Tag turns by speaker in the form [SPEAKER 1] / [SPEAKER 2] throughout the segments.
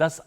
[SPEAKER 1] 10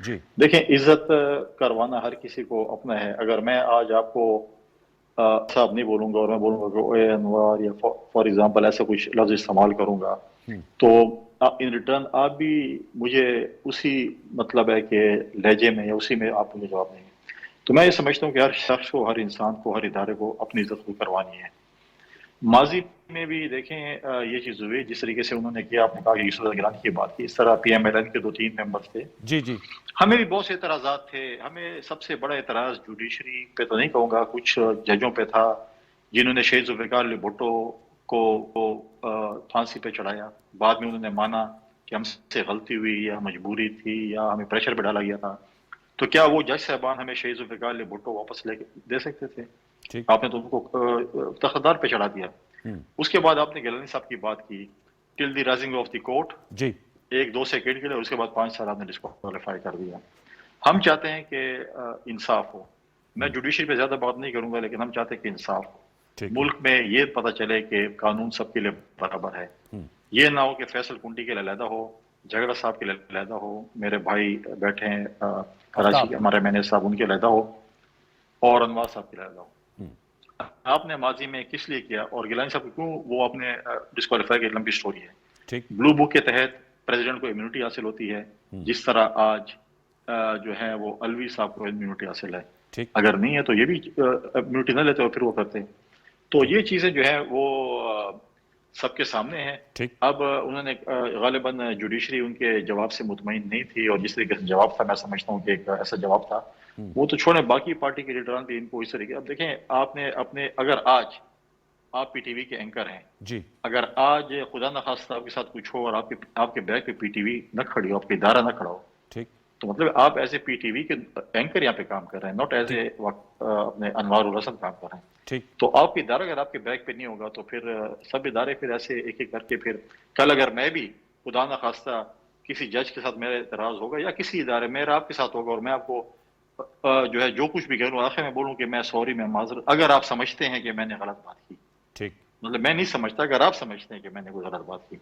[SPEAKER 1] جی
[SPEAKER 2] دیکھیں عزت کروانا ہر کسی کو اپنا ہے. اگر میں آج آپ کو صاحب نہیں بولوں گا اور میں بولوں گا کہ اوے انوار یا فار ایگزامپل ایسا کچھ لفظ استعمال کروں گا تو ان ریٹرن آپ بھی مجھے اسی مطلب ہے کہ لہجے میں یا اسی میں آپ مجھے جواب دیں گے. تو میں یہ سمجھتا ہوں کہ ہر شخص کو، ہر انسان کو، ہر ادارے کو اپنی عزت کو کروانی ہے. ماضی میں بھی دیکھیں یہ چیز ہوئی جس طریقے سے انہوں نے کیا. آپ نے کہا کہ یوسف گیلانی کی بات کی، اس طرح پی ایم ایل این کے 2-3 ممبرس تھے.
[SPEAKER 1] جی جی
[SPEAKER 2] ہمیں بھی بہت سے اعتراضات تھے. ہمیں سب سے بڑا اعتراض جوڈیشری پہ تو نہیں کہوں گا، کچھ ججوں پہ تھا جنہوں نے شہید ذوالفقار علی بھٹو کو پھانسی پہ چڑھایا. بعد میں انہوں نے مانا کہ ہم سے غلطی ہوئی یا مجبوری تھی یا ہمیں پریشر پہ ڈالا گیا تھا. تو کیا وہ جج صاحبان ہمیں شہید ذوالفقار علی بھٹو واپس لے کے دے سکتے تھے؟
[SPEAKER 1] ٹھیک.
[SPEAKER 2] آپ نے تو ان کو تخدار پہ چڑھا دیا. اس کے بعد آپ نے گیلانی صاحب کی بات کی till the rising of the court,
[SPEAKER 1] جی
[SPEAKER 2] 1-2 سیکنڈ کے لیے، اس کے بعد 5 سال آپ نے ڈسکوالیفائی کر دیا. ہم چاہتے ہیں کہ انصاف ہو. میں جوڈیشری پہ زیادہ بات نہیں کروں گا، لیکن ہم چاہتے ہیں کہ انصاف ہو.
[SPEAKER 1] ٹھیک.
[SPEAKER 2] ملک میں یہ پتہ چلے کہ قانون سب کے لیے برابر ہے. یہ نہ ہو کہ فیصل کنڈی کے لیے علیحدہ ہو، جھگڑا صاحب کے لیے علیحدہ ہو، میرے بھائی بیٹھے ہیں کراچی کے ہمارے مینیجر صاحب ان کے علیحدہ ہو، اور انوار صاحب کے علیحدہ ہو. آپ نے ماضی میں کس لیے کیا اور گیلانی صاحب کو کیوں وہ آپ نے ڈسکوالیفائی کی؟ لمبی سٹوری ہے.
[SPEAKER 1] ٹھیک.
[SPEAKER 2] بلو بک کے تحت پریزیڈنٹ کو امیونٹی حاصل ہوتی ہے، جس طرح آج جو ہے وہ الوی صاحب کو امیونٹی حاصل ہے.
[SPEAKER 1] ٹھیک.
[SPEAKER 2] اگر نہیں ہے تو یہ بھی امیونٹی نہ لیتے اور پھر وہ کرتے. تو یہ چیزیں جو ہے وہ سب کے سامنے ہیں.
[SPEAKER 1] ٹھیک.
[SPEAKER 2] اب انہوں نے غالباً جوڈیشری ان کے جواب سے مطمئن نہیں تھی، اور جس طریقے سے جواب تھا میں سمجھتا ہوں کہ ایک ایسا جواب تھا. وہ تو چھوڑیں، باقی پارٹی کے لیڈران بھی ان کو اس طریقے. اب دیکھیں آپ نے اپنے، اگر آج آپ پی ٹی وی کے اینکر ہیں،
[SPEAKER 1] جی
[SPEAKER 2] اگر آج خدا نخواستہ آپ کے ساتھ کچھ ہو اور آپ کے بیک پہ پی ٹی وی نہ کھڑی ہو، آپ کا ادارہ نہ کھڑا ہو،
[SPEAKER 1] ٹھیک.
[SPEAKER 2] تو مطلب آپ as a P T V کے اینکر یہاں پہ کام کر رہے ہیں، ناٹ ایز اے اپنے انوار الحسن کام کر رہے ہیں.
[SPEAKER 1] ٹھیک.
[SPEAKER 2] تو آپ کا ادارہ اگر آپ کے بیک پہ نہیں ہوگا تو پھر سب ادارے پھر ایسے ایک ایک کر کے، پھر کل اگر میں بھی خدا نخواستہ کسی جج کے ساتھ میرا اعتراض ہوگا یا کسی ادارے میرا آپ کے ساتھ ہوگا اور میں آپ کو جو ہے جو کچھ بھی کہوں آخر میں بولوں کہ میں سوری، میں معذرت، اگر آپ سمجھتے ہیں کہ میں نے غلط بات کی.
[SPEAKER 1] ٹھیک.
[SPEAKER 2] مطلب میں نہیں سمجھتا، اگر آپ سمجھتے ہیں کہ میں نے کوئی غلط بات کی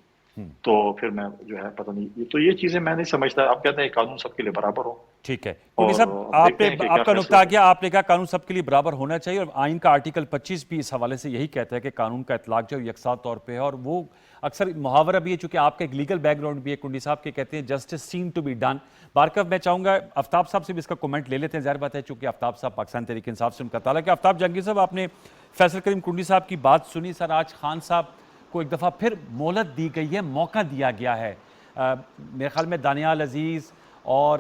[SPEAKER 2] تو پھر میں جو ہے پتہ نہیں. تو یہ چیزیں میں نہیں سمجھتا. آپ کہتے ہیں قانون سب کے لیے برابر ہو.
[SPEAKER 1] ٹھیک ہے. کنڈی
[SPEAKER 2] اور
[SPEAKER 1] صاحب
[SPEAKER 2] دیکھتے ہیں کہ
[SPEAKER 1] آپ کا
[SPEAKER 2] کیا
[SPEAKER 1] نقطہ
[SPEAKER 2] فیصلہ
[SPEAKER 1] کیا، آپ نے کہا قانون سب کے لیے برابر ہونا چاہیے، اور آئین کا آرٹیکل 25 بھی اس حوالے سے یہی کہتا ہے کہ قانون کا اطلاق جو یکساں طور پہ ہے. اور وہ اکثر محاورہ بھی ہے، چونکہ آپ کا ایک لیگل بیک گراؤنڈ بھی ہے کنڈی صاحب کے، کہتے ہیں justice seem to be done. بارکف میں چاہوں گا آفتاب صاحب سے بھی اس کا کومنٹ لے لیتے ہیں. ظاہر بات ہے چونکہ آفتاب صاحب پاکستان تحریک انصاف سے ان کا تعلق ہے. آفتاب جہانگیر صاحب، آپ نے فیصل کریم کنڈی صاحب کی بات سنی. سر آج خان صاحب کو ایک دفعہ پھر مہلت دی گئی ہے، موقع دیا گیا ہے. میرے خیال میں دانیال عزیز اور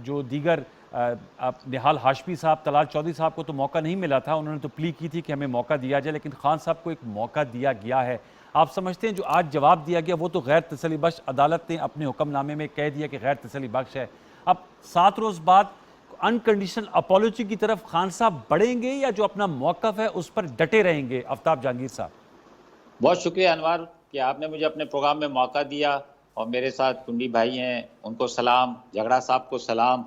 [SPEAKER 1] جو دیگر نہال ہاشمی صاحب، طلال چودھری صاحب کو تو موقع نہیں ملا تھا. انہوں نے تو پلی کی تھی کہ ہمیں موقع دیا جائے، لیکن خان صاحب کو ایک موقع دیا گیا ہے. آپ سمجھتے ہیں جو آج جواب دیا گیا وہ تو غیر تسلی بخش، عدالت نے اپنے حکم نامے میں کہہ دیا کہ غیر تسلی بخش ہے. اب 7 روز بعد انکنڈیشنل اپالوجی کی طرف خان صاحب بڑھیں گے یا جو اپنا موقف ہے اس پر ڈٹے رہیں گے؟ آفتاب جہانگیر صاحب.
[SPEAKER 3] بہت شکریہ انوار کہ آپ نے مجھے اپنے پروگرام میں موقع دیا، اور میرے ساتھ کنڈی بھائی ہیں، ان کو سلام، جھگڑا صاحب کو سلام.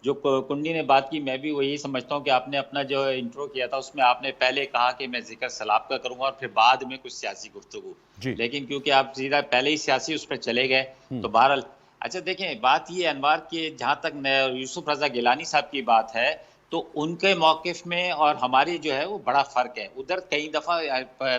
[SPEAKER 3] جو کنڈی نے بات کی میں بھی وہی سمجھتا ہوں کہ آپ نے اپنا جو انٹرو کیا تھا اس میں آپ نے پہلے کہا کہ میں ذکر سلاب کا کروں گا اور پھر بعد میں کچھ سیاسی گفتگو. لیکن کیونکہ آپ سیدھا پہلے ہی سیاسی اس پہ چلے گئے تو بہرحال اچھا دیکھیں بات یہ انوار کہ جہاں تک یوسف رضا گیلانی صاحب کی بات ہے تو ان کے موقف میں اور ہماری جو ہے وہ بڑا فرق ہے. ادھر کئی دفعہ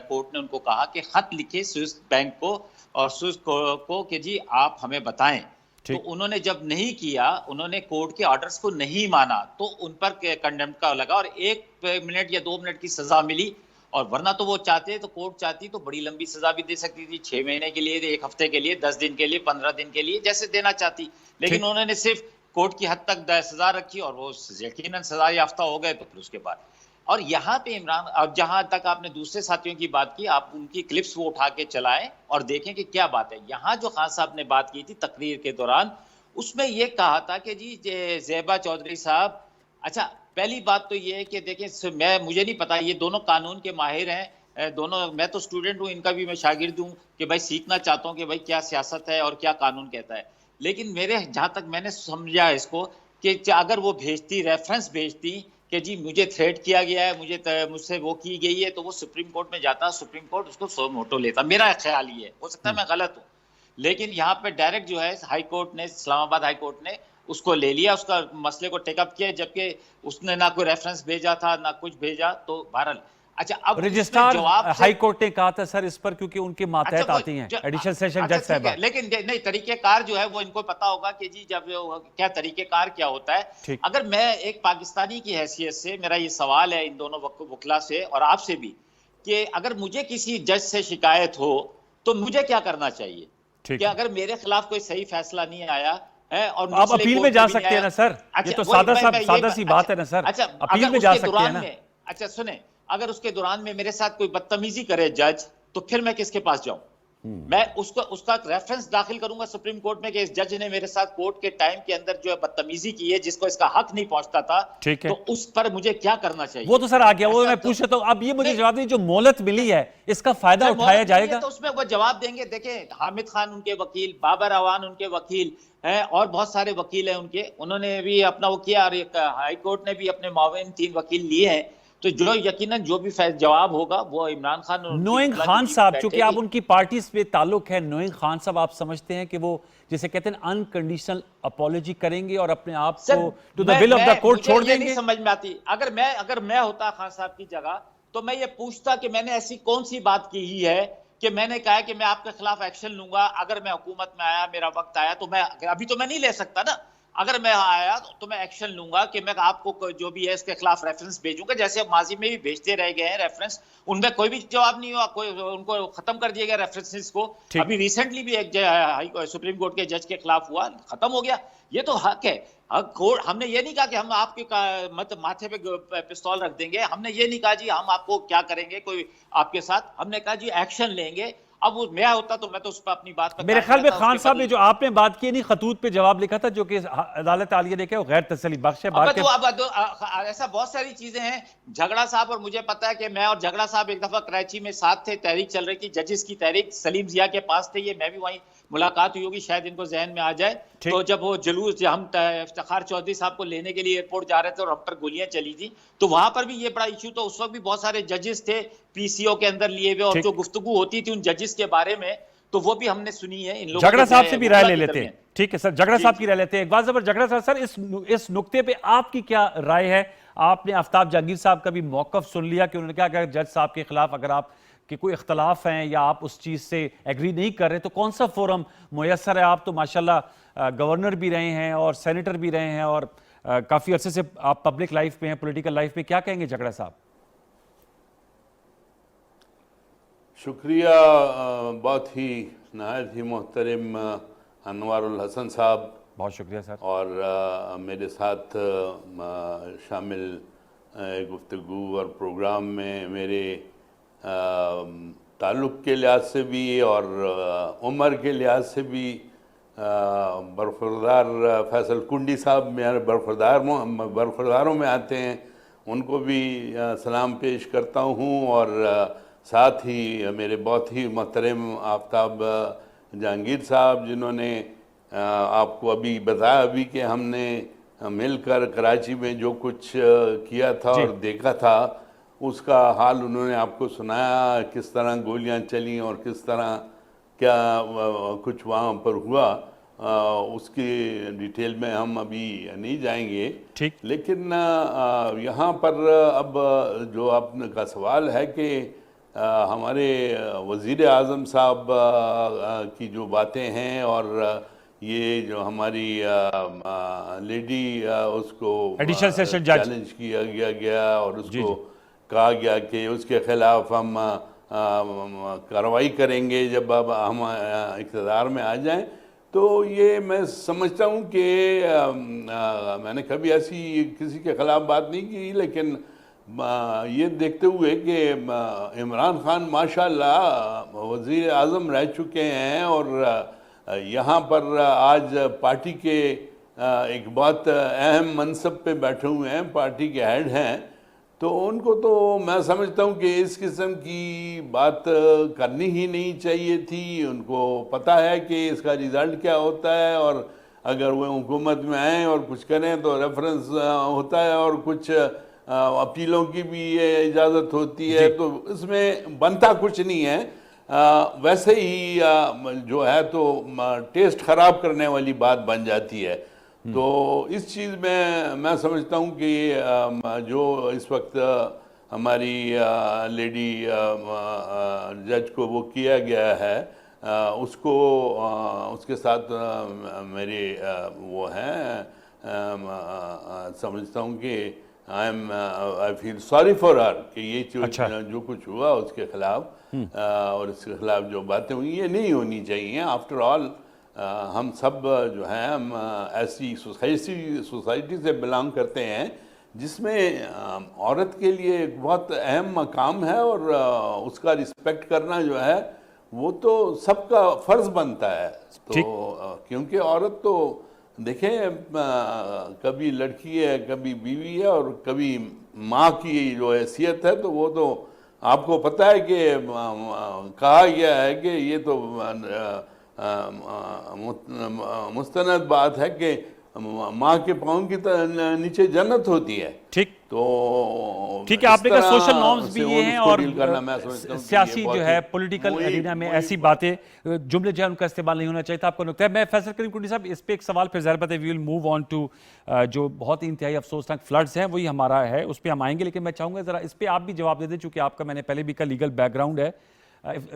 [SPEAKER 3] کورٹ نے ان کو کہا کہ خط لکھے سوئس بینک کو اور سوئس کو کہ جی آپ ہمیں بتائیں. تو انہوں نے جب نہیں کیا، انہوں نے کورٹ کے آرڈرز کو نہیں مانا تو ان پر کنڈیمنٹ کا لگا اور 1 منٹ یا 2 منٹ کی سزا ملی. اور ورنہ تو وہ چاہتے تو کورٹ چاہتی تو بڑی لمبی سزا بھی دے سکتی تھی، 6 مہینے کے لیے، 1 ہفتے کے لیے، 10 دن کے لیے، 15 دن کے لیے، جیسے دینا چاہتی. لیکن انہوں نے صرف کورٹ کی حد تک سزا رکھی اور وہ یقیناً سزا یافتہ ہو گئے. تو پھر اس کے بعد اور یہاں پہ عمران، اب جہاں تک آپ نے دوسرے ساتھیوں کی بات کی، آپ ان کی کلپس وہ اٹھا کے چلائیں اور دیکھیں کہ کیا بات ہے. یہاں جو خان صاحب نے بات کی تھی تقریر کے دوران، اس میں یہ کہا تھا کہ جی زیبا چودھری صاحب، اچھا پہلی بات تو یہ ہے کہ دیکھیں مجھے نہیں پتا، یہ دونوں قانون کے ماہر ہیں دونوں، میں تو اسٹوڈنٹ ہوں، ان کا بھی میں شاگرد ہوں کہ بھائی سیکھنا چاہتا ہوں کہ بھائی کیا سیاست ہے اور کیا قانون کہتا ہے. لیکن میرے جہاں تک میں نے سمجھا اس کو کہ اگر وہ بھیجتی، ریفرنس بھیجتی کہ جی مجھے تھریٹ کیا گیا ہے، مجھ سے وہ کی گئی ہے، تو وہ سپریم کورٹ میں جاتا، سپریم کورٹ اس کو سو موٹو لیتا. میرا خیال یہ ہے، ہو سکتا ہے میں غلط ہوں. لیکن یہاں پہ ڈائریکٹ جو ہے ہائی کورٹ نے، اسلام آباد ہائی کورٹ نے اس کو لے لیا، اس کا مسئلے کو ٹیک اپ کیا، جبکہ اس نے نہ کوئی ریفرنس بھیجا تھا نہ کچھ بھیجا. تو بہرحال اچھا اب
[SPEAKER 1] رجسٹرار
[SPEAKER 3] جواب
[SPEAKER 1] ہائی کورٹ نے کہا تھا سر اس پر، کیونکہ ان کے ماتحت آتی ہیں ایڈیشنل سیشن جج صاحبہ.
[SPEAKER 3] لیکن نہیں، طریقہ کار جو ہے وہ ان کو پتا ہوگا کہ جی جب کیا طریقہ کار کیا ہوتا ہے. اگر میں ایک پاکستانی کی حیثیت سے میرا یہ سوال ہے ان دونوں وکلا سے اور آپ سے بھی، کہ اگر مجھے کسی جج سے شکایت ہو تو مجھے کیا کرنا چاہیے؟ کہ اگر میرے خلاف کوئی صحیح فیصلہ نہیں آیا اور
[SPEAKER 1] آپ اپیل میں جا سکتے ہیں نا سر، یہ تو سادہ سی بات ہے نا سر، اپیل میں جا سکتے ہیں نا.
[SPEAKER 3] اچھا سنیں، اگر اس کے دوران میں میرے ساتھ کوئی بدتمیزی کرے جج تو پھر میں کس کے پاس جاؤں؟ میں اس کا ریفرنس داخل کروں گا سپریم کورٹ میں کہ اس جج نے میرے ساتھ کورٹ کے ٹائم کے اندر جو ہے بدتمیزی کی ہے جس کو اس کا حق نہیں پہنچتا تھا، تو اس پر مجھے کیا کرنا چاہیے؟
[SPEAKER 1] وہ تو سر آ گیا، وہ میں پوچھ رہا ہوں. اب یہ مجھے جواب دیں، جو مہلت ملی ہے اس کا فائدہ اٹھایا جائے گا؟
[SPEAKER 3] تو اس میں وہ جواب دیں گے. دیکھیں حامد خان ان کے وکیل، بابر اعوان ان کے وکیل ہیں اور بہت سارے وکیل ہیں ان کے، انہوں نے بھی اپنا وہ کیا، اور ہائی کورٹ نے بھی اپنے معاون 3 وکیل لیے ہیں. تو جو یقیناً جو بھی جواب ہوگا وہ عمران خان اور
[SPEAKER 1] نوئنگ خان صاحب، چونکہ آپ ان کی پارٹی سے تعلق ہے، نوئنگ خان صاحب آپ سمجھتے ہیں کہ وہ جسے کہتے ہیں انکنڈیشنل اپولوجی کریں گے اور اپنے آپ کو to the will of the court چھوڑ دیں گے؟
[SPEAKER 3] نہیں سمجھ میں آتی. اگر میں ہوتا خان صاحب کی جگہ تو میں یہ پوچھتا کہ میں نے ایسی کون سی بات کی ہی ہے کہ میں نے کہا ہے کہ میں آپ کے خلاف ایکشن لوں گا اگر میں حکومت میں آیا، میرا وقت آیا تو میں ابھی تو میں نہیں لے سکتا نا. اگر میں آیا تو میں ایکشن لوں گا کہ میں آپ کو جو بھی ہے اس کے خلاف ریفرنس بھیجوں گا، جیسے ماضی میں بھی بھیجتے رہ گئے ہیں ریفرنس، ان میں کوئی بھی جواب نہیں ہوا، کوئی ان کو ختم کر دیا گیا ریفرنسز کو. ابھی ریسنٹلی بھی ایک سپریم کورٹ کے جج کے خلاف ہوا، ختم ہو گیا. یہ تو حق ہے. ہم نے یہ نہیں کہا کہ ہم آپ کے ماتھے پہ پستول رکھ دیں گے، ہم نے یہ نہیں کہا جی ہم آپ کو کیا کریں گے کوئی آپ کے ساتھ، ہم نے کہا جی ایکشن لیں گے. اب وہ میں ہوتا تو میں تو اس پہ اپنی بات پر
[SPEAKER 1] میرے خیال میں خان صاحب نے جو آپ نے بات کی نہیں، خطوط پہ جواب لکھا تھا جو کہ عدالت عالیہ نے کہا وہ غیر تسلی بخش ہے.
[SPEAKER 3] ایسا بہت ساری چیزیں ہیں. جھگڑا صاحب اور مجھے پتا ہے کہ میں اور جھگڑا صاحب ایک دفعہ کراچی میں ساتھ تھے، تحریک چل رہی تھی، ججز کی تحریک، سلیم ضیاء کے پاس تھے یہ، میں بھی وہیں ملاقات ہوئی ہوگی، شاید ان کو ذہن میں آ جائے. تو جب وہ جلوس ہم افتخار چودھری صاحب کو لینے کے لیے ایئرپورٹ جا رہے تھے اور ہم پر گولیاں چلی تھی، تو وہاں پر بھی یہ بڑا ایشو تو اس وقت بھی بہت سارے ججز تھے پی سی او کے اندر لیے ہوئے، اور جو گفتگو ہوتی تھی ان ججز کے بارے میں تو وہ بھی ہم نے سنی ہے. ان لوگوں
[SPEAKER 1] جھگڑا صاحب سے بھی رائے لے لیتے ہیں. ٹھیک ہے سر، جھگڑا صاحب کی رائے لیتے ہیں. ایک بات زبر جھگڑا صاحب، سر اس نقطے پہ آپ کی کیا رائے ہے؟ آپ نے آفتاب جہانگیر صاحب کا بھی موقف سن لیا کہ انہوں نے کہا کہ جج صاحب کے خلاف اگر آپ کہ کوئی اختلاف ہیں یا آپ اس چیز سے ایگری نہیں کر رہے تو کون سا فورم میسر ہے؟ آپ تو ماشاءاللہ گورنر بھی رہے ہیں اور سینیٹر بھی رہے ہیں اور کافی عرصے سے آپ پبلک لائف میں ہیں، پولیٹیکل لائف میں. کیا کہیں گے جھگڑا صاحب؟
[SPEAKER 4] شکریہ. بہت ہی نہایت ہی محترم انوار الحسن صاحب،
[SPEAKER 1] بہت شکریہ سر.
[SPEAKER 4] اور میرے ساتھ شامل گفتگو اور پروگرام میں میرے تعلق کے لحاظ سے بھی اور عمر کے لحاظ سے بھی برخوردار فیصل کنڈی صاحب میرے برخورداروں میں آتے ہیں، ان کو بھی سلام پیش کرتا ہوں. اور ساتھ ہی میرے بہت ہی محترم آفتاب جہانگیر صاحب، جنہوں نے آپ کو ابھی بتایا ابھی کہ ہم نے مل کر کراچی میں جو کچھ کیا تھا اور دیکھا تھا اس کا حال انہوں نے آپ کو سنایا، کس طرح گولیاں چلیں اور کس طرح کیا کچھ وہاں پر ہوا. اس کی ڈیٹیل میں ہم ابھی نہیں جائیں گے. لیکن یہاں پر اب جو آپ کا سوال ہے کہ ہمارے وزیر اعظم صاحب کی جو باتیں ہیں اور یہ جو ہماری لیڈی اس کو چیلنج کیا گیا اور اس کو کہا گیا کہ اس کے خلاف ہم کارروائی کریں گے جب اب ہم اقتدار میں آ جائیں، تو یہ میں سمجھتا ہوں کہ میں نے کبھی ایسی کسی کے خلاف بات نہیں کی، لیکن یہ دیکھتے ہوئے کہ عمران خان ماشاءاللہ وزیر اعظم رہ چکے ہیں اور یہاں پر آج پارٹی کے ایک بہت اہم منصب پہ بیٹھے ہوئے ہیں، پارٹی کے ہیڈ ہیں، تو ان کو تو میں سمجھتا ہوں کہ اس قسم کی بات کرنی ہی نہیں چاہیے تھی. ان کو پتہ ہے کہ اس کا رزلٹ کیا ہوتا ہے، اور اگر وہ حکومت میں آئیں اور کچھ کریں تو ریفرنس ہوتا ہے اور کچھ اپیلوں کی بھی اجازت ہوتی ہے، تو اس میں بنتا کچھ نہیں ہے. ویسے ہی جو ہے تو ٹیسٹ خراب کرنے والی بات بن جاتی ہے. تو اس چیز میں سمجھتا ہوں کہ جو اس وقت ہماری لیڈی جج کو وہ کیا گیا ہے اس کو اس کے ساتھ میرے وہ ہیں سمجھتا ہوں کہ I feel sorry for her کہ یہ جو کچھ ہوا اس کے خلاف اور اس کے خلاف جو باتیں ہوئی یہ نہیں ہونی چاہیے. آفٹر آل ہم سب جو ہیں ہم ایسی سوسائٹی سے بلانگ کرتے ہیں جس میں عورت کے لیے ایک بہت اہم مقام ہے اور اس کا رسپیکٹ کرنا جو ہے وہ تو سب کا فرض بنتا ہے. تو کیونکہ عورت تو دیکھیں کبھی لڑکی ہے کبھی بیوی ہے اور کبھی ماں کی جو حیثیت ہے تو وہ تو آپ کو پتہ ہے کہ کہا گیا ہے کہ یہ تو مستند بات ہے کہ ماں کے پاؤں کی نیچے جنت ہوتی ہے.
[SPEAKER 1] ٹھیک
[SPEAKER 4] تو
[SPEAKER 1] ٹھیک ہے, آپ نے کہا سوشل نارمز بھی یہ ہیں اور سیاسی جو ہے پولیٹیکل ارینا میں ایسی باتیں جملے جو ہے ان کا استعمال نہیں ہونا چاہیے تھا. آپ کو نکتہ ہے. میں فیصل کریم کنڈی صاحب اس پہ ایک سوال پھر ظاہر بات ہے وی ول موو آن ٹو جو بہت ہی انتہائی افسوسناک فلڈز ہیں وہی ہمارا ہے اس پہ ہم آئیں گے, لیکن میں چاہوں گا ذرا اس پہ آپ بھی جواب دے دیں چونکہ آپ کا میں نے پہلے بھی کہا لیگل بیک گراؤنڈ ہے.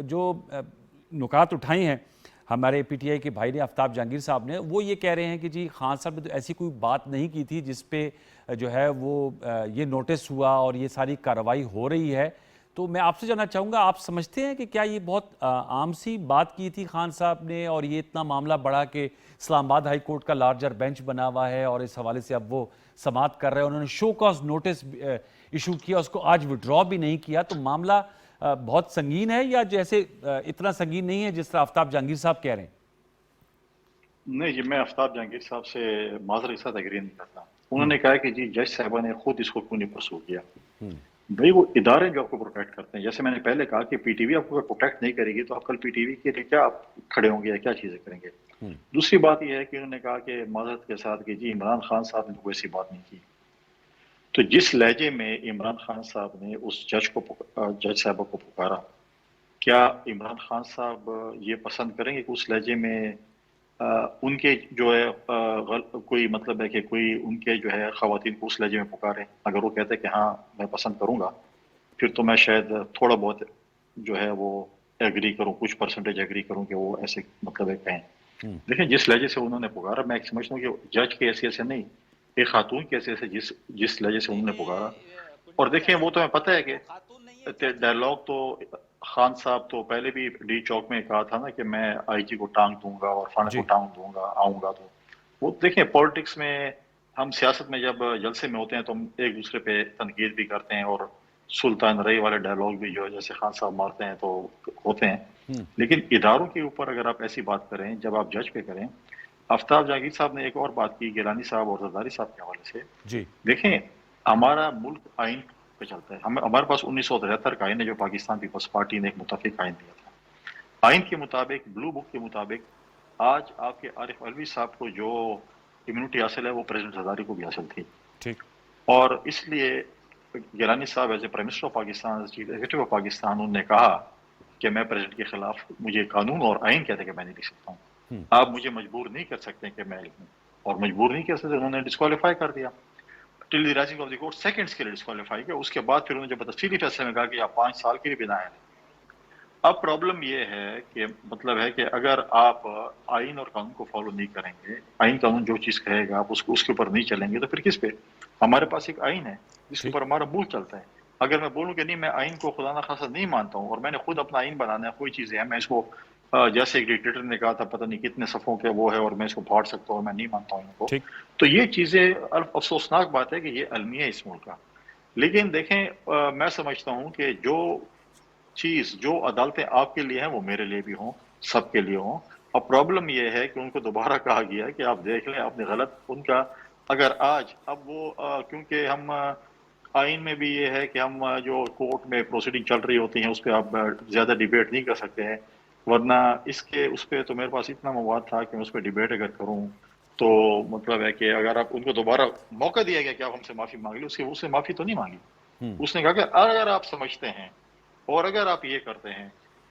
[SPEAKER 1] جو نکات اٹھائی ہیں ہمارے پی ٹی آئی کے بھائی نے آفتاب جہانگیر صاحب نے, وہ یہ کہہ رہے ہیں کہ جی خان صاحب نے تو ایسی کوئی بات نہیں کی تھی جس پہ جو ہے وہ یہ نوٹس ہوا اور یہ ساری کارروائی ہو رہی ہے. تو میں آپ سے جاننا چاہوں گا, آپ سمجھتے ہیں کہ کیا یہ بہت عام سی بات کی تھی خان صاحب نے اور یہ اتنا معاملہ بڑھا کہ اسلام آباد ہائی کورٹ کا لارجر بینچ بنا ہوا ہے اور اس حوالے سے اب وہ سماعت کر رہے ہیں, انہوں نے شو کاز نوٹس ایشو کیا, اس کو آج وڈرا بھی نہیں کیا, تو معاملہ بہت سنگین ہے یا جیسے اتنا سنگین نہیں ہے جس طرح آفتاب جہانگیر صاحب کہہ رہے ہیں؟
[SPEAKER 2] نہیں جی, میں آفتاب جہانگیر صاحب سے معذرت کے ساتھ ایگری نہیں کرتا. انہوں نے کہا کہ جی جج صاحبہ نے خود اس کو کیوں نہیں پرسو کیا. بھئی وہ ادارے جو آپ کو پروٹیکٹ کرتے ہیں, جیسے میں نے پہلے کہا کہ پی ٹی وی آپ کو پروٹیکٹ نہیں کرے گی تو آپ کل پی ٹی وی کے لیے کیا آپ کھڑے ہوں گے یا کیا چیزیں کریں گے. دوسری بات یہ ہے کہ انہوں نے کہا کہ معذرت کے ساتھ کہ جی عمران خان صاحب نے کوئی ایسی بات نہیں کی. تو جس لہجے میں عمران خان صاحب نے اس جج صاحبہ کو پکارا, کیا عمران خان صاحب یہ پسند کریں گے کہ اس لہجے میں ان کے جو ہے کوئی مطلب ہے کہ کوئی ان کے جو ہے خواتین کو اس لہجے میں پکارے؟ اگر وہ کہتے ہیں کہ ہاں میں پسند کروں گا پھر تو میں شاید تھوڑا بہت جو ہے وہ ایگری کروں, کچھ پرسنٹیج ایگری کروں کہ وہ ایسے مطلب ہے کہیں. دیکھیں جس لہجے سے انہوں نے پکارا, میں سمجھتا ہوں کہ جج کی حیثیت سے نہیں, ایک خاتون کی حیثیت سے جس لہجے سے انہوں نے پکارا. اور دیکھیں وہ تو ہمیں پتہ ہے کہ ڈائلاگ تو خان صاحب تو پہلے بھی ڈی چوک میں کہا تھا نا کہ میں آئی جی کو ٹانگ دوں گا اور فلاں کو ٹانگ دوں گا آؤں گا. تو وہ دیکھیں پولیٹکس میں ہم سیاست میں جب جلسے میں ہوتے ہیں تو ہم ایک دوسرے پہ تنقید بھی کرتے ہیں اور سلطان رئی والے ڈائلاگ بھی جو ہے جیسے خان صاحب مارتے ہیں تو ہوتے ہیں. لیکن اداروں کے اوپر اگر آپ ایسی بات کریں جب آپ جج پہ کریں. آفتاب جہانگیر صاحب نے ایک اور بات کی گیلانی صاحب اور زرداری صاحب کے حوالے سے. دیکھیں ہمارا ملک آئین پہ چلتا ہے, ہمارے پاس 1973 کا آئین ہے جو پاکستان پیپلز پارٹی نے ایک متفق آئین دیا تھا. آئین کے مطابق, بلو بک کے مطابق آج آپ کے عارف علوی صاحب کو جو امیونٹی حاصل ہے وہ پریزیڈنٹ زرداری کو بھی حاصل تھی. اور اس لیے گیلانی صاحب as a prime minister of Pakistan, chief executive of Pakistan, انہوں نے کہا کہ میں پریزیڈنٹ کے خلاف, مجھے قانون اور آئین کہتے ہیں کہ میں نہیں لکھ سکتا ہوں, آپ مجھے مجبور نہیں کر سکتے کہ میں لکھوں. اور مجبور نہیں کر سکتے, انہوں نے ڈسکوالیفائی کر دیا till the rising of the court, seconds کے لیے ڈسکوالیفائی کیا. اس کے بعد پھر انہوں نے جب تفصیلی فیصلے میں کہا کہ آپ 5 سال کے لیے بنا ہے. اب پرابلم یہ ہے کہ مطلب ہے کہ اگر آپ آئین اور قانون کو فالو نہیں کریں گے, آئین قانون جو چیز کہے گا آپ اس کے اوپر نہیں چلیں گے, تو پھر کس پہ؟ ہمارے پاس ایک آئین ہے جس کے اوپر ہمارا ملک چلتا ہے. اگر میں بولوں کہ نہیں میں آئین کو خدا نخواستہ نہیں مانتا ہوں اور میں نے خود اپنا آئین بنانا ہے, کوئی چیزیں ہیں میں اس کو جیسے ایک ڈکٹیٹر نے کہا تھا پتہ نہیں کتنے صفوں کے وہ ہے اور میں اس کو پھاڑ سکتا ہوں اور میں نہیں مانتا ہوں ان کو, تو یہ چیزیں افسوسناک بات ہے کہ یہ المیہ ہے اس ملک کا. لیکن دیکھیں میں سمجھتا ہوں کہ جو چیز جو عدالتیں آپ کے لیے ہیں وہ میرے لیے بھی ہوں, سب کے لیے ہوں. اب پرابلم یہ ہے کہ ان کو دوبارہ کہا گیا کہ آپ دیکھ لیں آپ نے غلط ان کا, اگر آج اب وہ کیونکہ ہم آئین میں بھی یہ ہے کہ ہم جو کورٹ میں پروسیڈنگ چل رہی ہوتی ہیں اس پہ آپ زیادہ ڈیبیٹ نہیں کر سکتے ہیں, ورنہ اس پہ تو میرے پاس اتنا مواد تھا کہ میں اس پہ ڈیبیٹ اگر کروں تو مطلب ہے کہ اگر آپ ان کو دوبارہ موقع دیا گیا کہ آپ ہم سے معافی مانگ لیں, اس سے معافی تو نہیں مانگی. اس نے کہا کہ اگر آپ سمجھتے ہیں اور اگر آپ یہ کرتے ہیں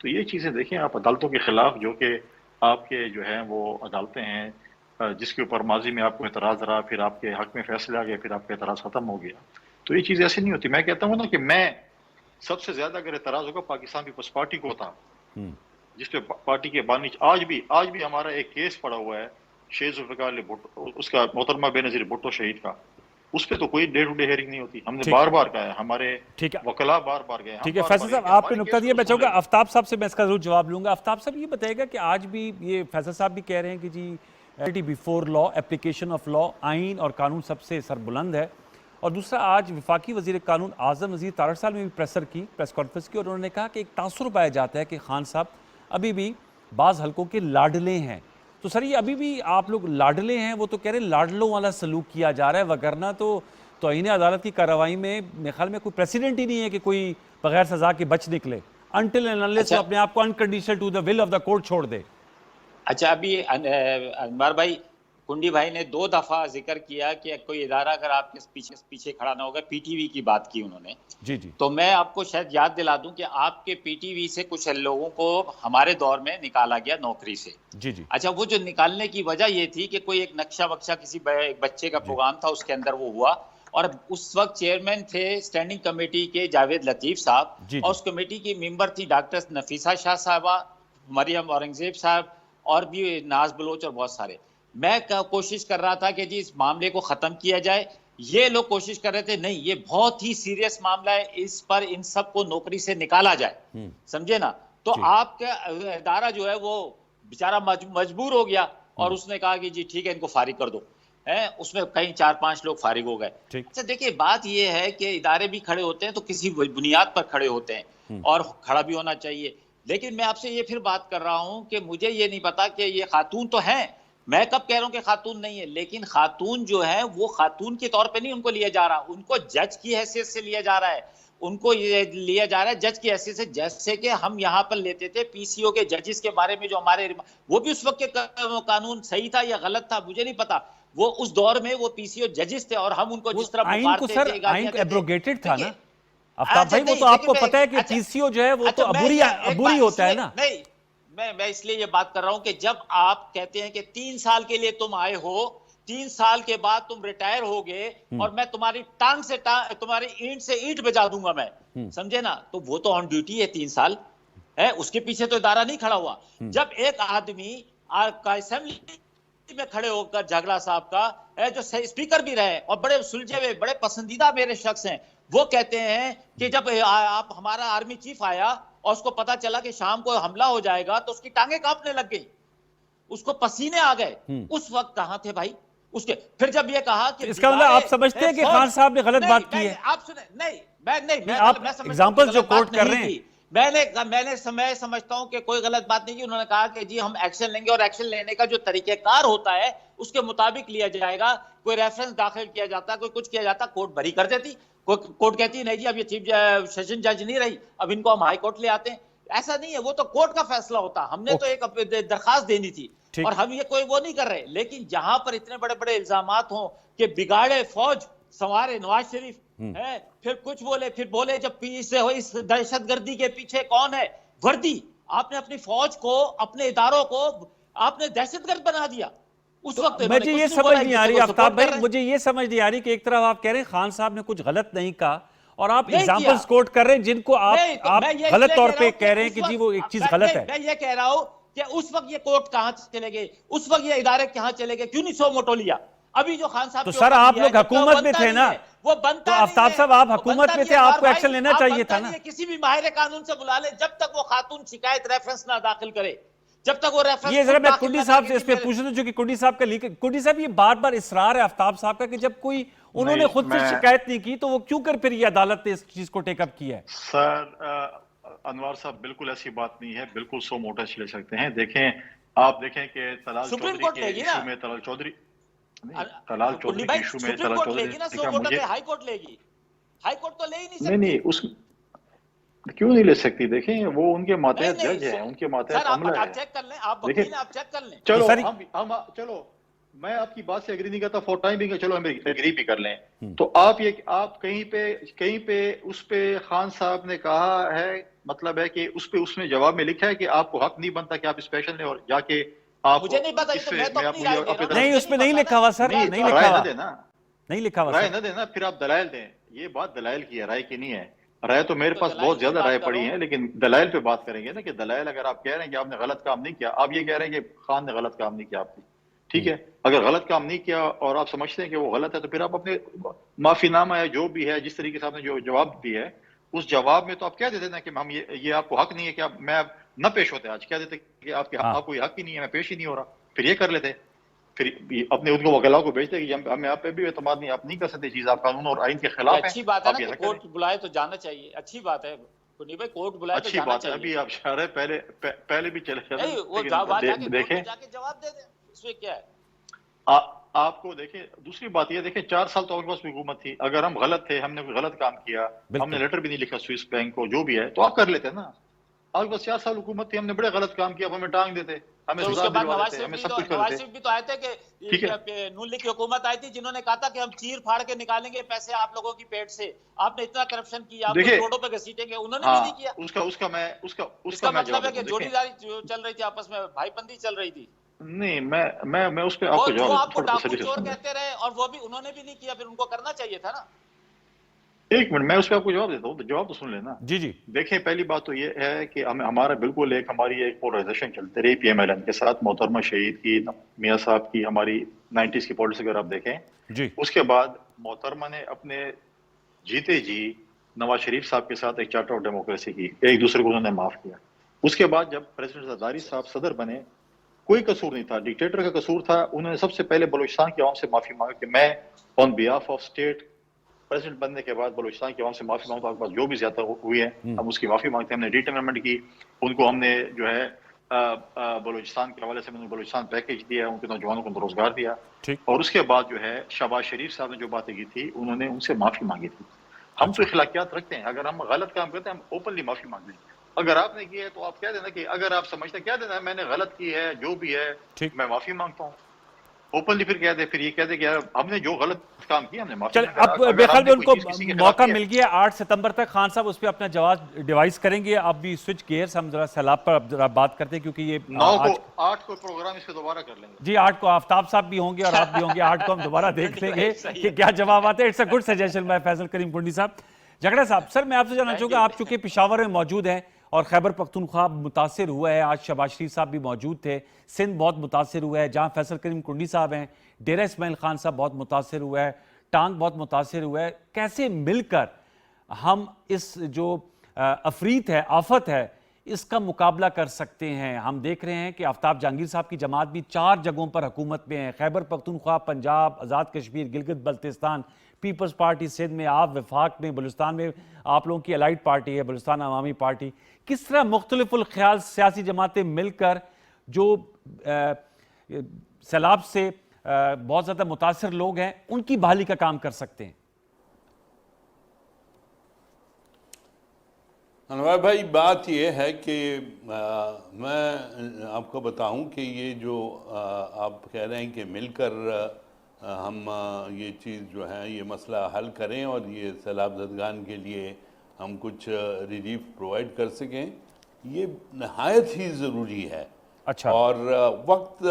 [SPEAKER 2] تو یہ چیزیں دیکھیں آپ عدالتوں کے خلاف جو کہ آپ کے جو ہیں وہ عدالتیں ہیں جس کے اوپر ماضی میں آپ کو اعتراض رہا پھر آپ کے حق میں فیصلے آ گئے پھر آپ کا اعتراض ختم ہو گیا تو یہ چیز ایسی نہیں ہوتی میں کہتا ہوں نا کہ میں سب سے زیادہ اگر اعتراض ہوگا پاکستان پیپلز پارٹی کو ہوتا جس پہ پارٹی کے بانی آج بھی ہمارا ایک کیس پڑا ہوا ہے شہید ذوالفقار علی بھٹو اس کا محترمہ بے نظیر بھٹو شہید کا اس پہ تو کوئی ڈے ٹو ڈے ہیئرنگ نہیں ہوتی ہم نے بار بار کہا ہے ہمارے وکلاء بار بار گئے
[SPEAKER 1] ٹھیک ہے فیصل صاحب آپ نے نکتہ دیا میں چاہوں گا آفتاب صاحب سے میں اس کا ضرور جواب لوں گا آفتاب صاحب یہ بتائے گا کہ آج بھی یہ فیصل صاحب بھی کہہ رہے ہیں کہ جی before law application of law آئین اور قانون سب سے سربلند ہے اور دوسرا آج وفاقی وزیر قانون اعظم وزیر طارق صاحب نے بھی پریس کانفرنس کی اور انہوں نے کہا کہ ایک تاثر پایا جاتا ہے کہ خان صاحب ابھی بھی بعض حلقوں کے لاڈلے ہیں تو سر یہ ابھی بھی آپ لوگ لاڈلے ہیں وہ تو کہہ رہے ہیں لاڈلوں والا سلوک کیا جا رہا ہے وگرنہ تو توہین عدالت کی کارروائی میں میرے خیال میں کوئی پریسیڈنٹ ہی نہیں ہے کہ کوئی بغیر سزا کے بچ نکلے انٹل اینڈ انلیس وہ اپنے آپ کو unconditional to the will of the court چھوڑ دے
[SPEAKER 3] اچھا ابھی انوار بھائی کنڈی بھائی نے 2 دفعہ ذکر کیا کہ کوئی ادارہ اگر آپ کے پیچھے کھڑا نہ ہوگا پی ٹی وی کی بات کی انہوں نے
[SPEAKER 1] جی
[SPEAKER 3] تو میں آپ کو شاید یاد دلا دوں کہ آپ کے پی ٹی وی سے کچھ لوگوں کو ہمارے دور میں نکالا گیا نوکری سے
[SPEAKER 1] جی
[SPEAKER 3] اچھا وہ جو نکالنے کی وجہ یہ تھی کہ کوئی ایک نقشہ وقشہ کسی بچے کا پروگرام تھا اس کے اندر وہ ہوا اور اس وقت چیئرمین تھے اسٹینڈنگ کمیٹی کے جاوید لطیف صاحب اور اس کمیٹی کی ممبر تھی ڈاکٹر نفیسہ شاہ صاحبہ مریم اورنگزیب صاحب اور بھی ناز بلوچ اور بہت سارے میں کوشش کر رہا تھا کہ جی اس معاملے کو ختم کیا جائے یہ لوگ کوشش کر رہے تھے نہیں یہ بہت ہی سیریس معاملہ ہے اس پر ان سب کو نوکری سے نکالا جائے سمجھے نا تو آپ کا ادارہ جو ہے وہ بیچارہ مجبور ہو گیا اور اس نے کہا کہ جی ٹھیک ہے ان کو فارغ کر دو اس میں کئی 4-5 لوگ فارغ ہو گئے اچھا دیکھیں بات یہ ہے کہ ادارے بھی کھڑے ہوتے ہیں تو کسی بنیاد پر کھڑے ہوتے ہیں اور کھڑا بھی ہونا چاہیے لیکن میں آپ سے یہ پھر بات کر رہا ہوں کہ مجھے یہ نہیں پتا کہ یہ خاتون تو ہیں میں کب کہہ رہا ہوں کہ خاتون نہیں ہے لیکن خاتون جو ہے وہ خاتون کے طور پہ نہیں ان کو لیا جا رہا ان کو جج کی حیثیت سے لیا جا رہا ہے ان کو یہ لیا جا رہا ہے جج کی حیثیت سے جیسے کہ ہم یہاں پر لیتے تھے پی سی او کے ججز کے بارے میں جو ہمارے وہ بھی اس وقت کے قانون صحیح تھا یا غلط تھا مجھے نہیں پتا وہ اس دور میں وہ پی سی او ججز تھے اور ہم ان کو جس طرح
[SPEAKER 1] آئین کو ایبروگیٹڈ تھا نا آفتاب بھائی وہ تو آپ کو پتہ ہے کہ پی سی او جو ہے وہ تو عبوری ہوتا ہے نا
[SPEAKER 3] نہیں میں اس لیے یہ بات کر رہا ہوں کہ جب آپ کہتے ہیں کہ 3 سال کے لیے تم آئے ہو 3 سال کے بعد تم ریٹائر ہو گئے اور میں تمہاری ٹانگ سے تمہاری اینٹ سے اینٹ بجا دوں گا میں سمجھے نا تو وہ تو آن ڈیوٹی ہے 3 سال ہے اس کے پیچھے تو ادارہ نہیں کھڑا ہوا جب ایک آدمی اسمبلی میں کھڑے ہو کر جھگڑا صاحب کا جو اسپیکر بھی رہے اور بڑے سلجھے ہوئے بڑے پسندیدہ میرے شخص ہیں وہ کہتے ہیں کہ جب آپ ہمارا آرمی چیف آیا اور اس کو پتا چلا کہ شام کو حملہ ہو جائے گا تو اس کی ٹانگیں کانپنے لگ گئی اس کو پسینے آ گئے اس وقت کہاں تھے بھائی اس کے پھر جب یہ کہا کہ
[SPEAKER 1] اس کا مطلب آپ سمجھتے ہیں کہ خان صاحب نے غلط بات کی ہے
[SPEAKER 3] آپ سنیں نہیں
[SPEAKER 1] آپ ایگزامپل جو کوٹ کر رہے ہیں
[SPEAKER 3] میں سمجھتا ہوں کہ کوئی غلط بات نہیں کی انہوں نے کہا کہ جی ہم ایکشن لیں گے اور ایکشن لینے کا جو طریقہ کار ہوتا ہے اس کے مطابق لیا جائے گا کوئی ریفرنس داخل کیا جاتا کوئی کچھ کیا جاتا کورٹ بری کر دیتی کورٹ کہتی نہیں جی اب یہ چیف سیشن جج نہیں رہی اب ان کو ہم ہائی کورٹ لے آتے ہیں ایسا نہیں ہے وہ تو کورٹ کا فیصلہ ہوتا ہم نے تو ایک درخواست دینی تھی اور ہم یہ کوئی وہ نہیں کر رہے لیکن جہاں پر اتنے بڑے بڑے الزامات ہوں کہ بگاڑے فوج سنوارے نواز شریف ہے پھر کچھ بولے پھر بولے جب پیچھے ہو اس دہشت گردی کے پیچھے کون ہے وردی آپ نے اپنی فوج کو اپنے اداروں کو آپ نے دہشت گرد بنا دیا اس وقت
[SPEAKER 1] مجھے یہ سمجھ نہیں آ رہی آفتاب بھائی مجھے یہ سمجھ نہیں آ رہی کہ ایک طرف آپ کہہ رہے ہیں خان صاحب نے کچھ غلط نہیں کہا اور آپ ایگزامپلز کوٹ کر رہے ہیں جن کو آپ غلط طور پہ کہہ رہے ہیں کہ جی وہ ایک چیز غلط ہے
[SPEAKER 3] میں یہ کہہ رہا ہوں کہ اس وقت یہ کورٹ کہاں چلے گئے اس وقت یہ ادارے کہاں چلے گئے کیوں نہیں سو موٹو لیا ابھی جو خان صاحب
[SPEAKER 1] تو سر آپ لوگ حکومت میں تھے نا
[SPEAKER 3] وہ بنتا
[SPEAKER 1] تو آفتاب صاحب آپ حکومت میں تھے آپ کو ایکشن لینا چاہیے تھا نا
[SPEAKER 3] کسی بھی ماہر قانون سے بلا لے جب تک وہ خاتون شکایت ریفرنس نہ داخل کرے جب تک وہ ریفرنس
[SPEAKER 1] یہ ذرا میں کنڈی صاحب سے اس پہ پوچھ دوں چونکہ کنڈی صاحب کا کنڈی صاحب یہ بار بار اصرار ہے آفتاب صاحب کا کہ جب کوئی انہوں نے خود سے شکایت نہیں کی تو وہ کیوں کر پھر یہ عدالت نے اس چیز کو ٹیک اپ کیا ہے
[SPEAKER 2] سر انوار صاحب بالکل ایسی بات نہیں ہے بالکل سو موٹا لے سکتے ہیں دیکھیں آپ دیکھیں کہ طلال چودھری کے ایشو میں طلال چودھری کے ایشو میں طلال چودھری
[SPEAKER 3] ہائی کورٹ لے گی ہائی کورٹ تو لے ہی نہیں سکتی
[SPEAKER 2] نہیں اس کیوں نہیں لے سکتی دیکھیں وہ ان کے ماتحت جج ہیں ان کے ماتحت عملہ ہے
[SPEAKER 3] آپ چیک کر لیں آپ وکیل ہیں آپ چیک کر لیں
[SPEAKER 2] چلو چلو میں آپ کی بات سے اگری نہیں کرتا، فور ٹائم بھی چلو ہم اگری بھی کر لیں، تو آپ کہیں پہ اس پہ خان صاحب نے کہا ہے، مطلب ہے کہ اس نے جواب میں لکھا ہے کہ آپ کو حق نہیں بنتا کہ آپ اسپیشل لیں اور جا کے آپ
[SPEAKER 3] مجھے نہیں پتا،
[SPEAKER 2] اس سے
[SPEAKER 3] میں تو اپنی رائے دے رہا ہوں۔
[SPEAKER 1] نہیں، اس میں نہیں لکھا ہوا سر، نہیں لکھا
[SPEAKER 2] رائے
[SPEAKER 1] ہوا،
[SPEAKER 2] نہ دینا،
[SPEAKER 1] نہیں لکھا ہوا
[SPEAKER 2] رائے
[SPEAKER 1] سر۔
[SPEAKER 2] نہ دینا، پھر آپ دلائل دیں، یہ بات دلائل کی ہے، رائے کی نہیں ہے۔ رائے تو میرے
[SPEAKER 3] تو
[SPEAKER 2] پاس
[SPEAKER 3] دلائل
[SPEAKER 2] بہت
[SPEAKER 3] کی
[SPEAKER 2] زیادہ
[SPEAKER 3] بات
[SPEAKER 2] رائے
[SPEAKER 3] کر رہا
[SPEAKER 2] پڑی
[SPEAKER 3] ہوں۔
[SPEAKER 2] ہیں، لیکن دلائل پہ بات کریں گے نا، کہ دلائل اگر آپ کہہ رہے ہیں کہ آپ نے غلط کام نہیں کیا، آپ یہ کہہ رہے ہیں کہ خان نے غلط کام نہیں کیا آپ کی، ٹھیک ہے، اگر غلط کام نہیں کیا اور آپ سمجھتے ہیں کہ وہ غلط ہے تو پھر آپ اپنے معافی نامہ ہے جو بھی ہے، جس طریقے سے آپ نے جو جواب دی ہے اس جواب میں تو آپ کہہ دیتے نا کہ ہم یہ آپ کو حق نہیں ہے کہ میں نہ پیش ہوتے، آج کہہ دیتے کہ آپ کو یہ حق ہی نہیں ہے، میں پیش ہی نہیں ہو رہا، پھر یہ کر لیتے، پھر اپنے ان کو وکلاء کو بھیجتے کہ ہمیں آپ پہ بھی اعتماد نہیں، آپ نہیں کر سکتے چیز، آپ قانون اور آئین کے
[SPEAKER 3] یہ
[SPEAKER 2] خلاف ہیں،
[SPEAKER 3] اچھی بات ہے نا
[SPEAKER 2] آپ
[SPEAKER 3] کہ
[SPEAKER 2] ایسا کریں۔
[SPEAKER 3] کورٹ بلائے تو جانا چاہیے، اچھی بات ہے کنی بھائی، کورٹ بلائے تو
[SPEAKER 2] اچھی
[SPEAKER 3] جانا
[SPEAKER 2] بات ہے،
[SPEAKER 3] چاہیے۔
[SPEAKER 2] ابھی آپ اشارے پہلے بھی چلے جاتے
[SPEAKER 3] نہیں، وہ
[SPEAKER 2] لیکن
[SPEAKER 3] وہاں جا کے کورٹ
[SPEAKER 2] دیکھیں
[SPEAKER 3] میں جا کے جواب دے دیں، اس میں کیا ہے؟
[SPEAKER 2] آپ کو دیکھیں، دوسری بات یہ دیکھیں 4 سال تو آپ کے پاس حکومت تھی، اگر ہم غلط تھے، ہم نے کوئی غلط کام کیا، ہم نے
[SPEAKER 1] بالکل
[SPEAKER 2] لیٹر بھی نہیں لکھا سوئس بینک کو، جو بھی ہے تو آپ کر لیتے نا، آپ کے پاس 4 سال حکومت تھی، ہم نے بڑے غلط کام کیا، اب ہمیں ٹانگ دیتے، ہمیں
[SPEAKER 3] تو اس
[SPEAKER 2] سزا
[SPEAKER 3] کے بعد
[SPEAKER 2] دلوا دیتے، ہمیں سب کچھ کر
[SPEAKER 3] نواز
[SPEAKER 2] دیتے،
[SPEAKER 3] شریف بھی تو آئے تھے
[SPEAKER 2] ٹھیک ہے۔
[SPEAKER 3] کہ نون لیگ کی حکومت آئی تھی جنہوں نے کہا تھا کہ ہم چیر پھاڑ کے نکالیں گے پیسے آپ لوگوں کی پیٹ سے، آپ نے اتنا کرپشن کیا، آپ کو
[SPEAKER 2] دیکھیں
[SPEAKER 3] کروڑوں پہ گھسیٹیں گے، انہوں نے بھی
[SPEAKER 2] ہاں،
[SPEAKER 3] نہیں کیا۔
[SPEAKER 2] اس
[SPEAKER 3] اس
[SPEAKER 2] کا
[SPEAKER 3] کا
[SPEAKER 2] میں
[SPEAKER 3] مطلب
[SPEAKER 2] جواب
[SPEAKER 3] ہے
[SPEAKER 2] دیتا
[SPEAKER 3] کہ
[SPEAKER 2] ہوں، دیکھیں
[SPEAKER 3] جوڑی داری جو چل رہی تھی آپس میں، بھائی بندی چل رہی تھی،
[SPEAKER 2] نہیں میں اس پہ آپ کو جواب
[SPEAKER 3] وہ
[SPEAKER 2] دیتا
[SPEAKER 3] آپ
[SPEAKER 2] ہوں،
[SPEAKER 3] کو
[SPEAKER 2] تھوڑا
[SPEAKER 3] ڈاکو
[SPEAKER 2] تسلی سے
[SPEAKER 3] چور
[SPEAKER 2] سمجھیں۔
[SPEAKER 3] کہتے رہے اور وہ بھی انہوں نے بھی نہیں کیا، پھر ان کو کرنا چاہیے تھا نا۔
[SPEAKER 2] ایک منٹ، میں اس پہ آپ کو جواب دیتا ہوں، تو جواب تو سن لینا۔
[SPEAKER 1] جی جی
[SPEAKER 2] دیکھیں پہلی بات تو یہ ہے کہ ہمارا بالکل ہماری ایک پولرائزیشن چلتی رہی پی ایم ایل این کے ساتھ، محترمہ شہید کی، میاں صاحب کی، ہماری 90s کی پالیٹکس اگر آپ دیکھیں،
[SPEAKER 1] جی
[SPEAKER 2] اس کے بعد محترمہ نے اپنے جیتے جی نواز شریف صاحب کے ساتھ ایک چارٹر آف ڈیموکریسی کی، ایک دوسرے کو انہوں نے معاف کیا۔ اس کے بعد جب پریزیڈنٹ زرداری صاحب صدر بنے، کوئی قصور نہیں تھا، ڈکٹیٹر کا قصور تھا، انہوں نے سب سے پہلے بلوچستان کی عوام سے معافی مانگی کہ میں آن بیہاف آف اسٹیٹ، پریزیڈنٹ بننے کے بعد بلوچستان کی عوام سے معافی مانگتا ہوں، آپ کے پاس جو بھی زیادہ ہوئی ہے ہم اس کی معافی مانگتے ہیں، ہم نے ریٹرنمنٹ کی، ان کو ہم نے جو ہے بلوچستان کے حوالے سے بلوچستان پیکیج دیا، ان کے نوجوانوں کو روزگار دیا،
[SPEAKER 1] ٹھیک،
[SPEAKER 2] اور اس کے بعد جو ہے شہباز شریف صاحب نے جو باتیں کی تھی انہوں نے ان سے معافی مانگی تھی۔ ہم تو
[SPEAKER 1] اچھا
[SPEAKER 2] اخلاقیات رکھتے ہیں، اگر ہم غلط کام کرتے ہیں ہم اوپنلی معافی مانگ لیں، اگر آپ نے کی ہے تو آپ کہہ دینا کہ اگر آپ سمجھتے ہیں کہہ دینا میں نے غلط کی ہے، جو بھی ہے
[SPEAKER 1] ٹھیک،
[SPEAKER 2] میں معافی مانگتا ہوں، اوپنلی پھر کہہ دے، پھر یہ کہہ دے کہ یار ہم نے جو غلط کام کیا ہم نے معافی
[SPEAKER 1] چلے
[SPEAKER 2] مانگا،
[SPEAKER 1] اب بے
[SPEAKER 2] اگر
[SPEAKER 1] خیال
[SPEAKER 2] ہم
[SPEAKER 1] میں
[SPEAKER 2] نے
[SPEAKER 1] ان
[SPEAKER 2] کوئی
[SPEAKER 1] کو
[SPEAKER 2] چیز کسی کے خلاف
[SPEAKER 1] موقع
[SPEAKER 2] کی ہے۔
[SPEAKER 1] مل گیا 8 ستمبر تک، خان صاحب اس پہ اپنا جواز ڈیوائز کریں گے۔ اب بھی سوئچ گیئرز، ہم ذرا سیلاب پر اب ذرا بات کرتے ہیں کیونکہ یہ
[SPEAKER 2] 8 کو پروگرام اس پہ دوبارہ کر لیں گے۔
[SPEAKER 1] جی 8 کو آفتاب صاحب بھی ہوں گے اور آپ بھی ہوں گے، 8 کو ہم دوبارہ دیکھ لیں گے
[SPEAKER 3] صحیح
[SPEAKER 1] کہ
[SPEAKER 3] ہے۔
[SPEAKER 1] کیا جواب آتے ہیں۔ It's a good suggestion by Faisal Karim Kundi صاحب۔ جھگڑا صاحب، سر میں آپ سے جاننا چاہوں گا، آپ چونکہ پشاور میں موجود ہیں اور خیبر پختونخوا متاثر ہوا ہے، آج شہباز شریف صاحب بھی موجود تھے، سندھ بہت متاثر ہوا ہے، جہاں فیصل کریم کنڈی صاحب ہیں، ڈیرہ اسماعیل خان صاحب بہت متاثر ہوا ہے، ٹانگ بہت متاثر ہوا ہے، کیسے مل کر ہم اس جو افریت ہے، آفت ہے، اس کا مقابلہ کر سکتے ہیں؟ ہم دیکھ رہے ہیں کہ آفتاب جہانگیر صاحب کی جماعت بھی 4 جگہوں پر حکومت میں ہے، خیبر پختونخوا، پنجاب، آزاد کشمیر، گلگت بلتستان، پیپلز پارٹی سندھ میں، آپ وفاق میں، بلوچستان میں آپ لوگوں کی الائٹ پارٹی ہے بلوچستان عوامی پارٹی۔ کس طرح مختلف الخیال سیاسی جماعتیں مل کر جو سیلاب سے بہت زیادہ متاثر لوگ ہیں ان کی بحالی کا کام کر سکتے ہیں؟
[SPEAKER 4] انوار بھائی، بات یہ ہے کہ میں آپ کو بتاؤں کہ یہ جو آپ کہہ رہے ہیں کہ مل کر ہم یہ چیز جو ہے یہ مسئلہ حل کریں اور یہ سیلاب زدگان کے لیے ہم کچھ ریلیف پرووائڈ کر سکیں، یہ نہایت ہی ضروری ہے۔
[SPEAKER 1] اچھا،
[SPEAKER 4] اور وقت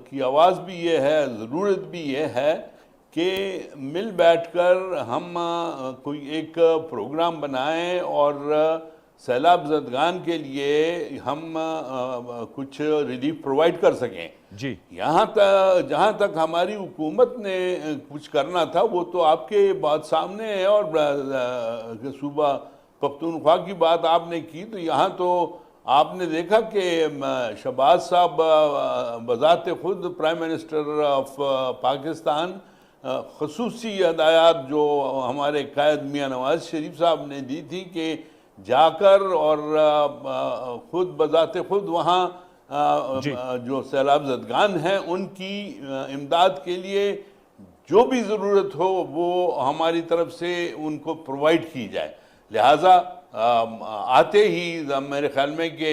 [SPEAKER 4] کی آواز بھی یہ ہے، ضرورت بھی یہ ہے کہ مل بیٹھ کر ہم کوئی ایک پروگرام بنائیں اور سیلاب زدگان کے لیے ہم کچھ ریلیف پرووائڈ کر سکیں۔
[SPEAKER 1] جی
[SPEAKER 4] جہاں تک ہماری حکومت نے کچھ کرنا تھا وہ تو آپ کے بات سامنے ہے، اور صوبہ پختونخوا کی بات آپ نے کی تو یہاں تو آپ نے دیکھا کہ شہباز صاحب بذات خود پرائم منسٹر آف پاکستان خصوصی ہدایات جو ہمارے قائد میاں نواز شریف صاحب نے دی تھی کہ جا کر اور خود بذات خود وہاں جو سیلاب زدگان ہیں ان کی امداد کے لیے جو بھی ضرورت ہو وہ ہماری طرف سے ان کو پرووائڈ کی جائے۔ لہٰذا آتے ہی میرے خیال میں کہ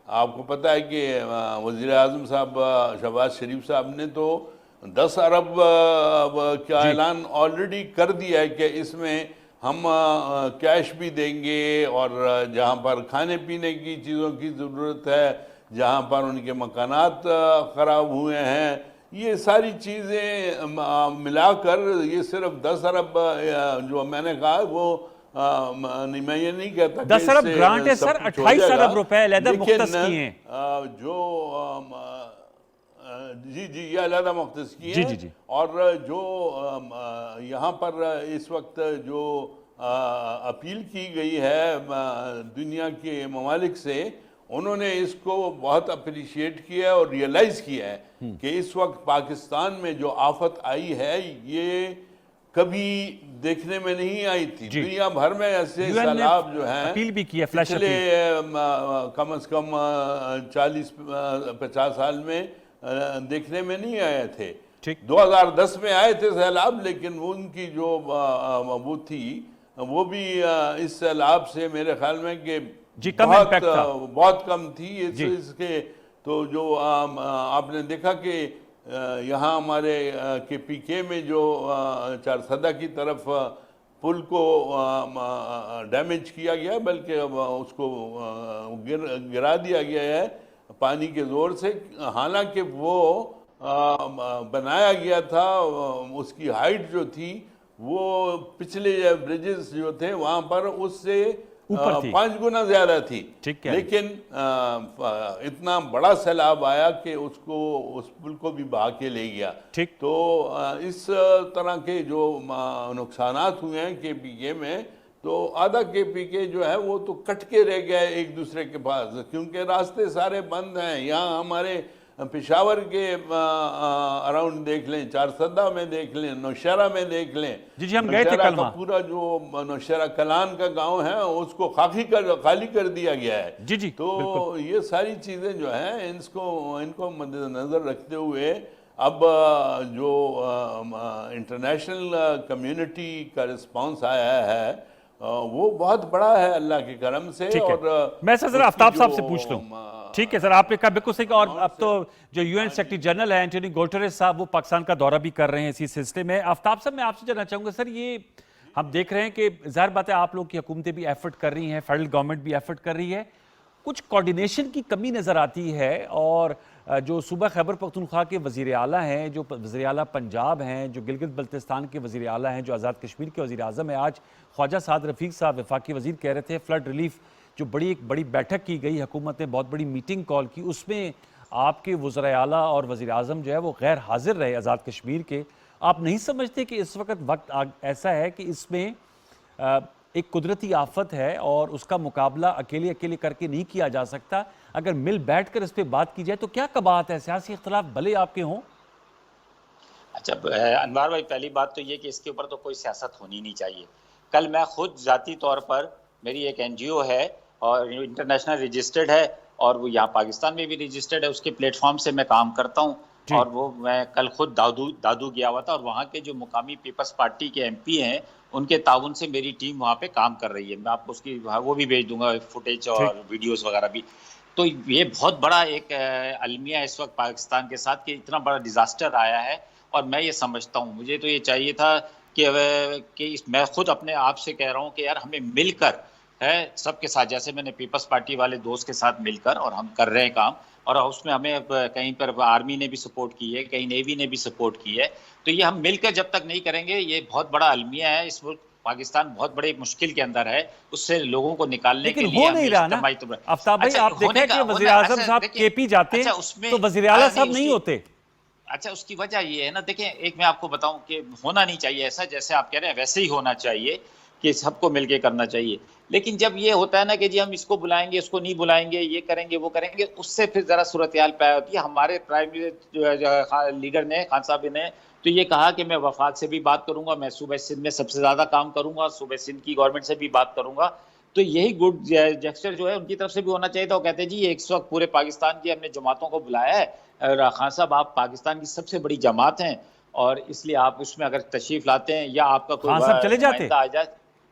[SPEAKER 4] آپ کو پتہ ہے کہ وزیر اعظم صاحب شہباز شریف صاحب نے تو 10 ارب کا اعلان آلریڈی کر دیا ہے کہ اس میں ہم کیش بھی دیں گے، اور جہاں پر کھانے پینے کی چیزوں کی ضرورت ہے، جہاں پر ان کے مکانات خراب ہوئے ہیں، یہ ساری چیزیں ملا کر یہ صرف 10 ارب جو میں نے کہا وہ میں یہ نہیں کہتا کہ
[SPEAKER 1] 10 ارب گرانٹ ہے سر، 28 ارب روپے علیحدہ مختص کیے ہیں
[SPEAKER 4] جو جی یہ علیحدہ مختص کی ہیں، اور جو یہاں پر اس وقت جو اپیل کی گئی ہے دنیا کے ممالک سے، انہوں نے اس کو بہت اپریشیٹ کیا اور ریئلائز کیا ہے کہ اس وقت پاکستان میں جو آفت آئی ہے یہ کبھی دیکھنے میں نہیں آئی تھی۔ دنیا بھر میں ایسے سیلاب جو ہیں
[SPEAKER 1] اپیل بھی کی ہے، فلیش
[SPEAKER 4] پچھلے کم از کم 40-50 سال میں دیکھنے میں نہیں آئے تھے۔ 2010 میں آئے تھے سیلاب، لیکن ان کی جو وہ تھی وہ بھی اس سیلاب سے میرے خیال میں کہ بہت کم تھی اس کے۔ تو جو آپ نے دیکھا کہ یہاں ہمارے کے پی کے میں جو چارسدہ کی طرف پل کو ڈیمیج کیا گیا، بلکہ اس کو گرا دیا گیا ہے پانی کے زور سے، حالانکہ وہ بنایا گیا تھا، اس کی ہائٹ جو تھی وہ پچھلے برجز جو تھے وہاں پر اس سے 5 گنا زیادہ تھی، لیکن اتنا بڑا سیلاب آیا کہ اس پل کو بھی بہا کے لے گیا۔ تو اس طرح کے جو نقصانات ہوئے ہیں کے پی کے میں، تو آدھا کے پی کے جو ہے وہ تو کٹ کے رہ گیا ہے ایک دوسرے کے پاس، کیونکہ راستے سارے بند ہیں۔ یہاں ہمارے پشاور کے اراؤنڈ دیکھ لیں، چارسدہ میں دیکھ لیں، نوشہرہ میں دیکھ لیں،
[SPEAKER 1] ہم گئے تھے کل،
[SPEAKER 4] پورا جو نوشہرہ کلان کا گاؤں ہے اس کو خالی کر دیا گیا ہے۔ تو یہ ساری چیزیں جو ہیں ان کو مد نظر رکھتے ہوئے اب جو انٹرنیشنل کمیونٹی کا رسپانس آیا ہے وہ بہت بڑا ہے اللہ کے کرم سے۔ اور
[SPEAKER 1] میں سر آفتاب صاحب سے پوچھ لوں، ٹھیک ہے سر، آپ نے کہا بالکل صحیح، اور اب تو جو یو این سیکرٹری جنرل ہے اینٹونی گوٹریس صاحب، وہ پاکستان کا دورہ بھی کر رہے ہیں اسی سلسلے میں۔ آفتاب صاحب میں آپ سے جاننا چاہوں گا سر، یہ ہم دیکھ رہے ہیں کہ ظاہر بات ہے آپ لوگ کی حکومتیں بھی ایفرٹ کر رہی ہیں، فیڈرل گورنمنٹ بھی ایفرٹ کر رہی ہے، کچھ کوارڈینیشن کی کمی نظر آتی ہے، اور جو صوبہ خیبر پختونخوا کے وزیر اعلیٰ ہیں، جو وزیر اعلیٰ پنجاب ہیں، جو گلگت بلتستان کے وزیر اعلیٰ ہیں، جو آزاد کشمیر کے وزیر اعظم ہیں، آج خواجہ سعد رفیق صاحب وفاقی وزیر کہہ رہے تھے فلڈ ریلیف جو ایک بڑی بیٹھک کی گئی، حکومت نے بہت بڑی میٹنگ کال کی، اس میں آپ کے وزراء اعلیٰ اور وزیر اعظم جو ہے وہ غیر حاضر رہے آزاد کشمیر کے۔ آپ نہیں سمجھتے کہ اس وقت ایسا ہے کہ اس میں ایک قدرتی آفت ہے اور اس کا مقابلہ اکیلے کر کے نہیں کیا جا سکتا؟ اگر مل بیٹھ کر اس پہ بات کی جائے تو کیا کباہت ہے؟ سیاسی اختلاف بھلے آپ کے ہوں۔
[SPEAKER 3] اچھا انوار بھائی، پہلی بات تو یہ کہ اس کے اوپر تو کوئی سیاست ہونی نہیں چاہیے۔ کل میں خود ذاتی طور پر، میری ایک این جی او ہے اور انٹرنیشنل رجسٹرڈ ہے، اور وہ یہاں پاکستان میں بھی رجسٹرڈ ہے، اس کے پلیٹ فارم سے میں کام کرتا ہوں، اور وہ میں کل خود دادو گیا ہوا تھا، اور وہاں کے جو مقامی پیپلز پارٹی کے ایم پی ہیں ان کے تعاون سے میری ٹیم وہاں پہ کام کر رہی ہے۔ میں آپ کو اس کی وہ بھی بھیج دوں گا، فوٹیج اور ویڈیوز وغیرہ بھی۔ تو یہ بہت بڑا ایک المیہ ہے اس وقت پاکستان کے ساتھ کہ اتنا بڑا ڈیزاسٹر آیا ہے، اور میں یہ سمجھتا ہوں، مجھے تو یہ چاہیے تھا کہ میں خود اپنے آپ سے کہہ رہا ہوں کہ یار ہمیں مل کر سب کے ساتھ، جیسے میں نے پیپلز پارٹی والے دوست کے ساتھ مل کر اور ہم کر رہے ہیں کام، اور اس میں ہمیں کہیں پر آرمی نے بھی سپورٹ کی ہے، کہیں نیوی نے بھی سپورٹ کی ہے، تو یہ ہم مل کر جب تک نہیں کریں گے، یہ بہت بڑا المیہ ہے اس ملک پاکستان بہت بڑے مشکل کے اندر ہے، اس سے لوگوں کو نکالنے کے لیے
[SPEAKER 1] لیکن ہو نہیں رہا نا آفتاب بھائی، آپ دیکھیں کہ وزیر اعظم صاحب کے پی جاتے تو وزیر اعلیٰ صاحب نہیں ہوتے۔
[SPEAKER 3] اچھا، اس کی وجہ یہ ہے نا، دیکھیں ایک میں آپ کو بتاؤں کہ ہونا نہیں چاہیے ایسا، جیسے آپ کہہ رہے ہیں ویسے ہی ہونا چاہیے کہ سب کو مل کے کرنا چاہیے، لیکن جب یہ ہوتا ہے نا کہ جی ہم اس کو بلائیں گے، اس کو نہیں بلائیں گے، یہ کریں گے وہ کریں گے، اس سے پھر ذرا صورتحال پیدا ہوتی ہے۔ ہمارے پرائم لیڈر نے، خان صاحب نے تو یہ کہا کہ میں وفاق سے بھی بات کروں گا، میں صوبہ سندھ میں سب سے زیادہ کام کروں گا، صوبہ سندھ کی گورنمنٹ سے بھی بات کروں گا، تو یہی گڈ جیسچر جو ہے ان کی طرف سے بھی ہونا چاہیے تھا۔ وہ کہتے ہیں جی اس وقت پورے پاکستان کی ہم نے جماعتوں کو بلایا ہے، اور خان صاحب آپ پاکستان کی سب سے بڑی جماعت ہیں، اور اس لیے آپ اس میں اگر تشریف لاتے ہیں یا آپ کا کوئی
[SPEAKER 1] خان صاحب چلے جاتے،
[SPEAKER 3] آ جائے،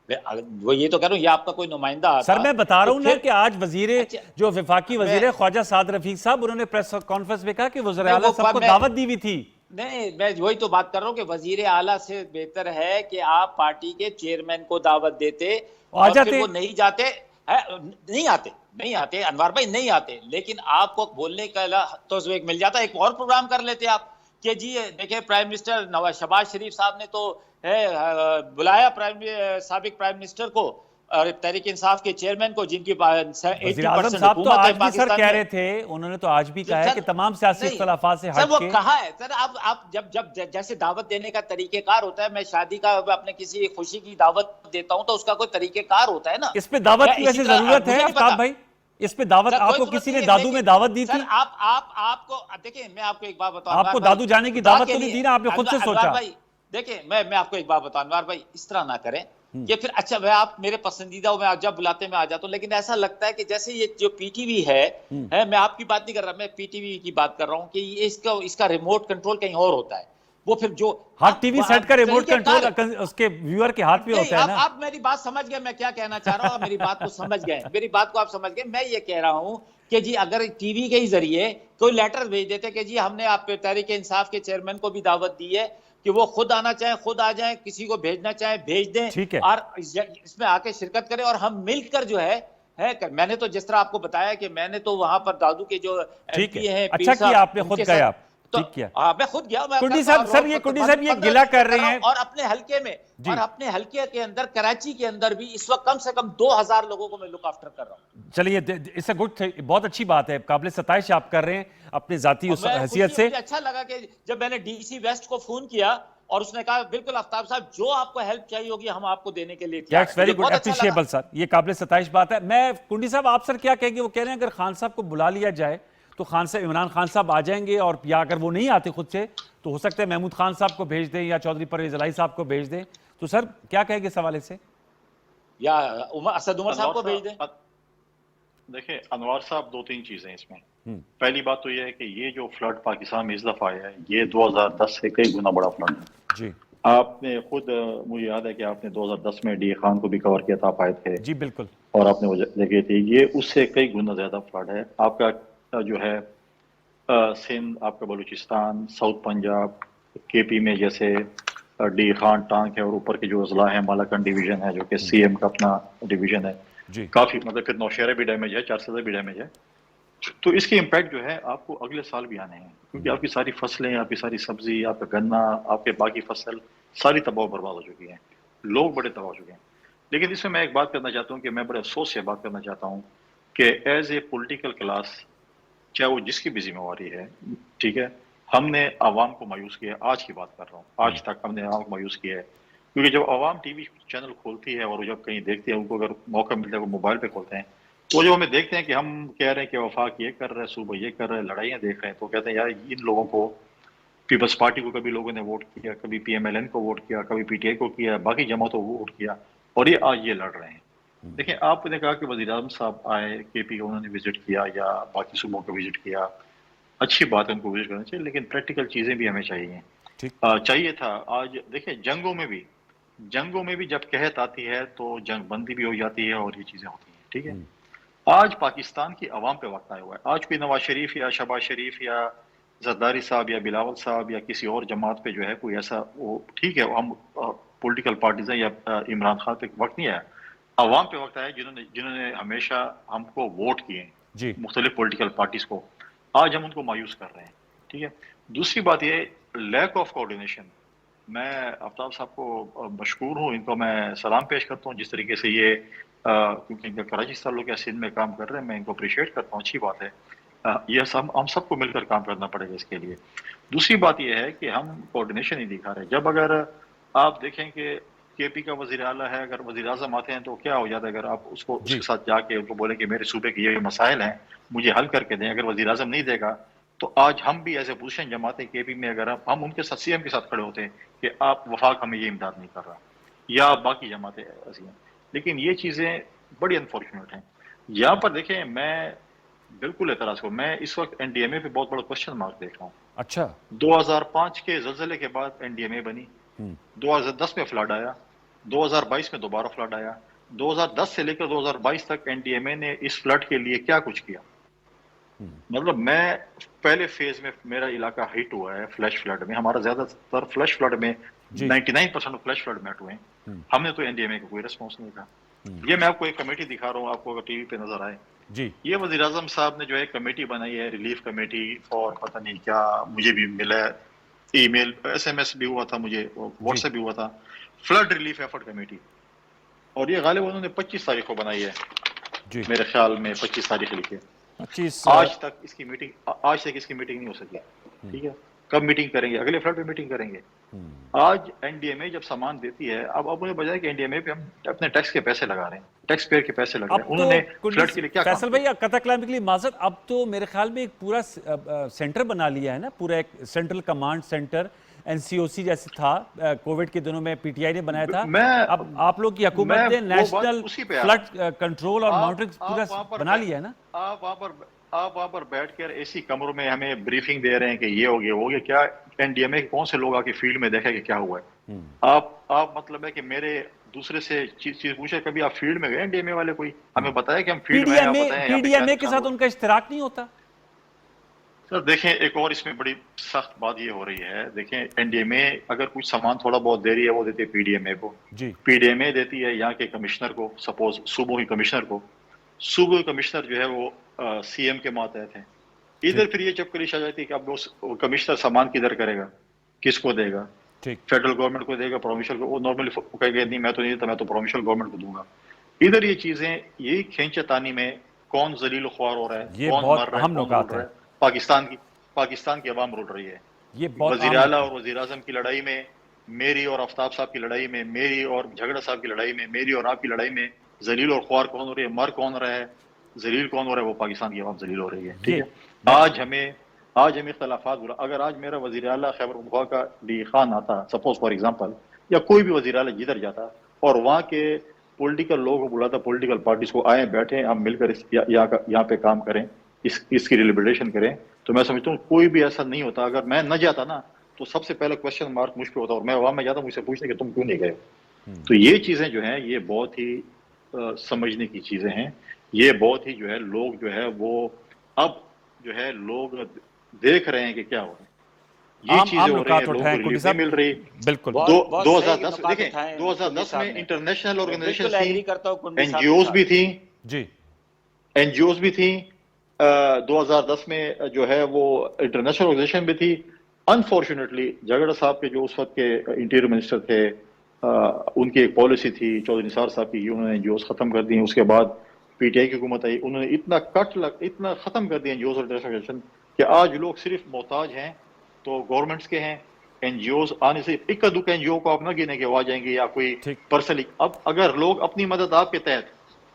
[SPEAKER 3] وہ یہ تو کہہ رہا ہوں یہ آپ کا کوئی نمائندہ آتا.
[SPEAKER 1] سر میں بتا رہا ہوں نا کہ آج وزیر جو وفاقی وزیر ہے خواجہ سعد رفیق صاحب, انہوں نے پریس کانفرنس میں کہا کہ وزیر اعلیٰ سب کو دعوت دی ہوئی تھی.
[SPEAKER 3] نہیں, میں وہی تو بات کر رہا ہوں کہ وزیر اعلیٰ سے بہتر ہے کہ آپ پارٹی کے چیئرمین کو دعوت دیتے اور پھر وہ نہیں جاتے. نہیں آتے انوار بھائی, نہیں آتے, لیکن آپ کو بولنے کا تو ایک مل جاتا, ایک اور پروگرام کر لیتے آپ کہ جی دیکھیں پرائم منسٹر شہباز شریف صاحب نے تو بلایا سابق پرائم منسٹر کو اور تحریک انصاف کے چیئرمین کو, جن کی 80%
[SPEAKER 1] صاحب تو آج بھی سر کہہ رہے تھے, انہوں نے تو آج بھی کہا ہے کہ تمام سیاسی اختلافات سے ہٹ کے.
[SPEAKER 3] سر وہ کہا ہے سر, آپ جب جیسے دعوت دینے کا طریقہ کار ہوتا ہے, میں شادی کا اپنے کسی خوشی کی دعوت دیتا ہوں تو اس کا کوئی طریقہ کار ہوتا ہے نا.
[SPEAKER 1] اس پہ دعوت کی ویسے ضرورت ہے آفتاب بھائی, اس پہ دعوت آپ کو کسی نے دادو میں دعوت دی تھی؟
[SPEAKER 3] سر آپ کو دیکھیں, میں آپ کو ایک بات بتاؤں,
[SPEAKER 1] آپ کو دادو جانے کی دعوت تو نہیں دی نا, آپ نے خود سے سوچا.
[SPEAKER 3] دیکھیں میں آپ کو ایک بات بتاؤں انوار بھائی, اس طرح نہ کریں کہ پھر اچھا میں آپ میرے پسندیدہ ہوں, میں جب بلاتے میں آ جاتا ہوں, لیکن ایسا لگتا ہے کہ جیسے یہ جو پی ٹی وی ہے, میں آپ کی بات نہیں کر رہا, میں پی ٹی وی کی بات کر رہا ہوں کہ اس کا ریموٹ کنٹرول کہیں اور ہوتا ہے. وہ پھر جو
[SPEAKER 1] ہر ٹی وی سیٹ کا ریموٹ کنٹرول اس کے ویور کے ہاتھ میں ہوتا ہے نا.
[SPEAKER 3] آپ میری بات سمجھ گئے میں کیا کہنا چاہ رہا ہوں, میری بات کو سمجھ گئے, میری بات کو آپ سمجھ گئے. میں یہ کہہ رہا ہوں کہ جی اگر ٹی وی کے ہی ذریعے کوئی لیٹر بھیج دیتے کہ جی ہم نے آپ تحریک انصاف کے چیئرمین کو بھی دعوت دی ہے کہ وہ خود آنا چاہیں خود آ جائیں, کسی کو بھیجنا چاہیں بھیج دیں اور اس میں آ کے شرکت کریں اور ہم مل کر جو ہے. میں نے تو جس طرح آپ کو بتایا کہ میں نے تو وہاں پر دادو کے جو ایم پی ہیں,
[SPEAKER 1] اچھا کیا آپ نے خود گیا,
[SPEAKER 3] میں خود گیا.
[SPEAKER 1] کنڈی صاحب یہ گلہ کر رہے ہیں
[SPEAKER 3] اور اپنے حلقے میں, اور اپنے حلقے کے اندر کراچی کے اندر بھی اس وقت کم سے کم 2000 لوگوں کو میں لک آفٹر کر رہا ہوں.
[SPEAKER 1] چلیے اس سے گڈ, بہت اچھی بات ہے, قابل ستائش آپ کر رہے ہیں اپنے ذاتی حیثیت سے.
[SPEAKER 3] اچھا لگا کہ جب میں نے ڈی سی ویسٹ کو فون کیا اور اس نے کہا بالکل آفتاب صاحب جو آپ کو ہیلپ چاہیے ہوگی ہم آپ کو دینے کے لیے تیار ہیں.
[SPEAKER 1] ویری گڈ, اپریشیبل سر, یہ قابل ستائش بات ہے. میں کنڈی صاحب آپ سر کیا کہیں گے, وہ کہہ رہے ہیں اگر خان صاحب کو بلا لیا جائے تو عمران خان صاحب آ جائیں گے, اور یا اگر وہ نہیں آتے خود سے تو ہو سکتا ہے محمود خان صاحب کو بھیج دیں یا چودھری پرویز الہی صاحب کو بھیج دیں. تو سر کیا کہیں گے اس حوالے سے,
[SPEAKER 3] یا اسد عمر صاحب کو بھیج دیں؟
[SPEAKER 2] دیکھیں انوار صاحب, 2-3 چیزیں اس میں. پہلی بات تو یہ ہے کہ یہ جو فلڈ پاکستان میں اس دفعہ آیا ہے یہ 2010 سے کئی گنا بڑا فلڈ ہے.
[SPEAKER 1] جی
[SPEAKER 2] آپ نے خود, مجھے یاد ہے کہ آپ نے 2010 میں ڈی خان کو بھی کور کیا تھا, آپ آئے تھے.
[SPEAKER 1] جی بالکل,
[SPEAKER 2] اور آپ نے وہ دیکھی تھی, یہ اس سے کئی گنا زیادہ فلڈ ہے. آپ کا جو ہے سندھ, آپ کا بلوچستان, ساؤتھ پنجاب, کے پی میں جیسے ڈی خان ٹانک ہے, اور اوپر کے جو اضلاع ہیں مالاکنڈ ڈویژن ہے جو کہ سی ایم کا اپنا ڈویژن ہے, کافی مطلب پھر نوشہرہ بھی ڈیمیج ہے, 400 بھی ڈیمیج ہے. تو اس کی امپیکٹ جو ہے آپ کو اگلے سال بھی آنے ہیں, کیونکہ آپ کی ساری فصلیں, آپ کی ساری سبزی, آپ کا گنا, آپ کے باقی فصل ساری تباہ و برباد ہو چکی ہیں, لوگ بڑے تباہ ہو چکے ہیں. لیکن اس میں ایک بات کرنا چاہتا ہوں کہ میں بڑے افسوس سے بات کرنا چاہتا ہوں کہ ایز اے پولیٹیکل کلاس, چاہے وہ جس کی بھی ذمہ داری ہے, ٹھیک ہے, ہم نے عوام کو مایوس کیا ہے. آج کی بات کر رہا ہوں, آج تک ہم نے عوام کو مایوس کیا ہے, کیونکہ جب عوام ٹی وی چینل کھولتی ہے اور جب کہیں دیکھتے ہیں, ان کو اگر موقع ملتا ہے وہ موبائل پہ کھولتے ہیں, وہ جو ہمیں دیکھتے ہیں کہ ہم کہہ رہے ہیں کہ وفاق یہ کر رہے ہیں, صوبہ یہ کر رہے ہیں, لڑائیاں دیکھ رہے ہیں, تو کہتے ہیں یار ان لوگوں کو, پیپلز پارٹی کو کبھی لوگوں نے ووٹ کیا, کبھی پی ایم ایل این کو ووٹ کیا, کبھی پی ٹی آئی کو کیا, باقی جماعتوں کو ووٹ کیا, اور یہ آج یہ لڑ رہے ہیں. دیکھیں آپ نے کہا کہ وزیر اعظم صاحب آئے, کے پی کا انہوں نے وزٹ کیا یا باقی صوبوں کو وزٹ کیا, اچھی بات ہے ان کو وزٹ کرنا چاہیے, لیکن پریکٹیکل چیزیں بھی ہمیں چاہیے تھا. آج دیکھیں جنگوں میں بھی جب قحط آتی ہے تو جنگ بندی بھی ہو جاتی ہے اور یہ چیزیں ہوتی ہیں, ٹھیک ہے. آج پاکستان کی عوام پہ وقت آیا ہوا ہے. آج کوئی نواز شریف یا شہباز شریف یا زرداری صاحب یا بلاول صاحب یا کسی اور جماعت پہ جو ہے کوئی ایسا, وہ ٹھیک ہے ہم پولیٹیکل پارٹیز ہیں, یا عمران خان پہ وقت نہیں آیا, عوام پہ وقت آیا جنہوں نے ہمیشہ ہم کو ووٹ کیے ہیں, مختلف پولیٹیکل پارٹیز کو. آج ہم ان کو مایوس کر رہے ہیں, ٹھیک ہے. دوسری بات یہ لیک آف کوآرڈینیشن, میں آفتاب صاحب کو مشکور ہوں, ان کو میں سلام پیش کرتا ہوں جس طریقے سے یہ, کیونکہ ان کا کراچی سے لوگ سندھ میں کام کر رہے ہیں, میں ان کو اپریشیٹ کرتا ہوں, اچھی بات ہے. یہ ہم سب کو مل کر کام کرنا پڑے گا اس کے لیے. دوسری بات یہ ہے کہ ہم کوآرڈینیشن نہیں دکھا رہے. جب اگر آپ دیکھیں کہ کے پی کا وزیر اعلیٰ ہے, اگر وزیر اعظم آتے ہیں تو کیا ہو جاتا ہے, اگر آپ اس کے ساتھ جا کے ان کو بولیں کہ میرے صوبے کے یہ مسائل ہیں مجھے حل کر کے دیں, اگر وزیر اعظم نہیں دے گا تو آج ہم بھی ایز اے پوزیشن جماتے کے پی میں, اگر ہم ان کے ساتھ سی ایم کے ساتھ کھڑے ہوتے ہیں کہ آپ وفاق ہمیں یہ امداد نہیں کر رہا, یا باقی جماعتیں ایسی ہیں. لیکن یہ چیزیں بڑی انفارچونیٹ ہیں. یہاں پر دیکھیں میں بالکل اعتراض کروں, میں اس وقت این ڈی ایم اے پہ بہت بڑا کوشچن مارک دیکھ رہا ہوں.
[SPEAKER 1] اچھا
[SPEAKER 2] 2005 کے زلزلے کے بعد این ڈی ایم اے بنی, 2010 میں فلڈ آیا, 2022 میں دوبارہ فلڈ آیا. 2010 سے لے کر 2022 تک NDMA نے اس فلڈ کے لیے کیا کچھ کیا؟ مطلب میں پہلے فیز میں میرا علاقہ ہٹ ہوا ہے فلیش فلڈ میں. ہمارا زیادہ تر فلیش فلڈ میں 99% فلیش فلڈ میں ہٹ ہوئے ہیں. ہم نے تو NDMA کا کوئی ریسپانس نہیں تھا. یہ میں آپ کو ایک کمیٹی دکھا رہا ہوں, آپ کو اگر ٹی وی پہ نظر آئے.
[SPEAKER 1] جی
[SPEAKER 2] یہ وزیر اعظم صاحب نے جو ہے کمیٹی بنائی ہے, ریلیف کمیٹی, اور پتہ نہیں کیا, مجھے بھی ملا ای میل, SMS بھی ہوا تھا, مجھے واٹس ایپ بھی ہوا تھا, فلڈ ریلیف ایفرٹ کمیٹی. اور یہ غالب انہوں نے 25 تاریخ کو بنائی ہے,
[SPEAKER 1] جی
[SPEAKER 2] میرے خیال میں 25 تاریخ لکھی ہے.
[SPEAKER 1] 25
[SPEAKER 2] آج تک اس کی میٹنگ نہیں ہو سکی. ٹھیک ہے, کب میٹنگ کریں گے؟ اگلے فلڈ پہ میٹنگ کریں گے. آج NDMA جب سامان دیتی ہے, اب انہیں بجائے کہ NDMA پہ ہم اپنے ٹیکس کے پیسے لگا رہے ہیں, ٹیکس پیئر کے پیسے لگا رہے ہیں. انہوں نے فلڈ کے لیے کیا کام
[SPEAKER 1] فیصل بھائی قطع کلام کے لیے معذرت, اب تو میرے خیال میں ایک پورا سینٹر بنا لیا ہے نا, پورا ایک سینٹرل کمانڈ سینٹر NCOC جیسے تھا کووڈ کے دنوں میں PTI نے بنایا تھا. اب آپ لوگ کی حکومت نے نیشنل فلڈ کنٹرول اور مانیٹرنگ پورا بنا لیا ہے نا.
[SPEAKER 2] آپ وہاں پر بیٹھ کر ایسی کمروں میں ہمیں بریفنگ دے رہے ہیں کہ یہ ہو گیا, کیا NDMA کے کون سے لوگ آ کے فیلڈ میں دیکھے کہ کیا ہوا ہے؟ آپ مطلب ہے کہ میرے دوسرے سے چیز پوچھے, کبھی آپ فیلڈ میں گئے NDMA والے, کوئی ہمیں بتایا کہ ہم فیلڈ میں ہیں.
[SPEAKER 1] PDMA کے ساتھ ان کا اشتراک نہیں ہوتا؟
[SPEAKER 2] سر دیکھیں, ایک اور اس میں بڑی سخت بات یہ ہو رہی ہے. دیکھیں NDMA اگر کچھ سامان تھوڑا بہت دے رہی ہے وہ دیتی ہے PDMA کو. PDMA دیتی ہے یہاں کے کمشنر کو, سپوز صوبوں کے کمشنر کو. صوبوں کے کمشنر جو ہے وہ CM کے ماتحت ہیں. ادھر پھر یہ چپکلیش آ جاتی ہے کہ اب وہ کمشنر سامان کدھر کرے گا, کس کو دے گا؟ فیڈرل گورنمنٹ کو دے گا, پروونشل کو. وہ نارملی کہے گا نہیں میں تو نہیں دیتا, میں تو پروونشل گورنمنٹ کو دوں گا. ادھر یہ چیزیں, یہی کھینچے تانی میں کون ذلیل و خوار ہو رہا ہے, کون مر رہا ہے, کون رول رہا ہے. پاکستان کی عوام رول رہی ہے. وزیر اعلیٰ اور وزیر اعظم کی لڑائی میں, میری اور آفتاب صاحب کی لڑائی میں, میری اور جھگڑا صاحب کی لڑائی میں, میری اور آپ کی لڑائی میں ذلیل اور خوار کون ہو رہی ہے, مر کون رہا ہے, ذلیل کون ہو رہا ہے؟ وہ پاکستان کی عوام ذلیل ہو رہی ہے. ٹھیک ہے, آج ہمیں اختلافات ہو رہا. اگر آج میرا وزیر اعلیٰ خیبر پختونخوا کا ڈی خان آتا سپوز فار ایگزامپل, یا کوئی بھی وزیر اعلیٰ جدھر جاتا اور وہاں کے پولیٹیکل لوگوں کو بلاتا, پولیٹیکل پارٹیز کو, آئیں بیٹھیں ہم مل کر یہاں پہ کام کریں, اس کی ریلیبریشن کریں, تو میں سمجھتا ہوں کوئی بھی ایسا نہیں ہوتا. اگر میں نہ جاتا نا تو سب سے پہلا کوشچن مارک مجھ پہ ہوتا, اور میں وہاں میں جاتا ہوں, مجھ سے پوچھتے کہ تم کیوں نہیں گئے. تو یہ چیزیں جو ہیں یہ بہت ہی سمجھنے کی چیزیں ہیں. یہ بہت ہی جو ہے لوگ جو ہے وہ اب جو ہے لوگ دیکھ رہے ہیں کہ کیا ہو رہا ہے. یہ چیزیں ہو رہی ہیں, لوگوں کو ریلیف نہیں مل رہی.
[SPEAKER 1] بالکل
[SPEAKER 2] 2010 دیکھیں 2010 میں انٹرنیشنل آرگنائزیشن تھیں, NGOs بھی تھیں, NGOs بھی تھیں. 2010 میں جو ہے وہ انٹرنیشنل آرگنائزیشن بھی تھی. انفارچونیٹلی جھگڑا صاحب کے جو اس وقت کے انٹیریئر منسٹر تھے, ان کی ایک پالیسی تھی چودھری نثار صاحب کی, انہوں نے NGOs ختم کر دی. اس کے بعد PTI کی حکومت آئی, انہوں نے اتنا ختم کر دیا NGOs اور انٹرنیشنل آرگنائزیشن کہ آج لوگ صرف محتاج ہیں تو گورنمنٹس کے ہیں. NGOs آنے سے اکا دکا NGO کو آپ نہ گنے کہ وہ آ جائیں گے یا کوئی پرسنلی. اب اگر لوگ اپنی مدد آپ کے تحت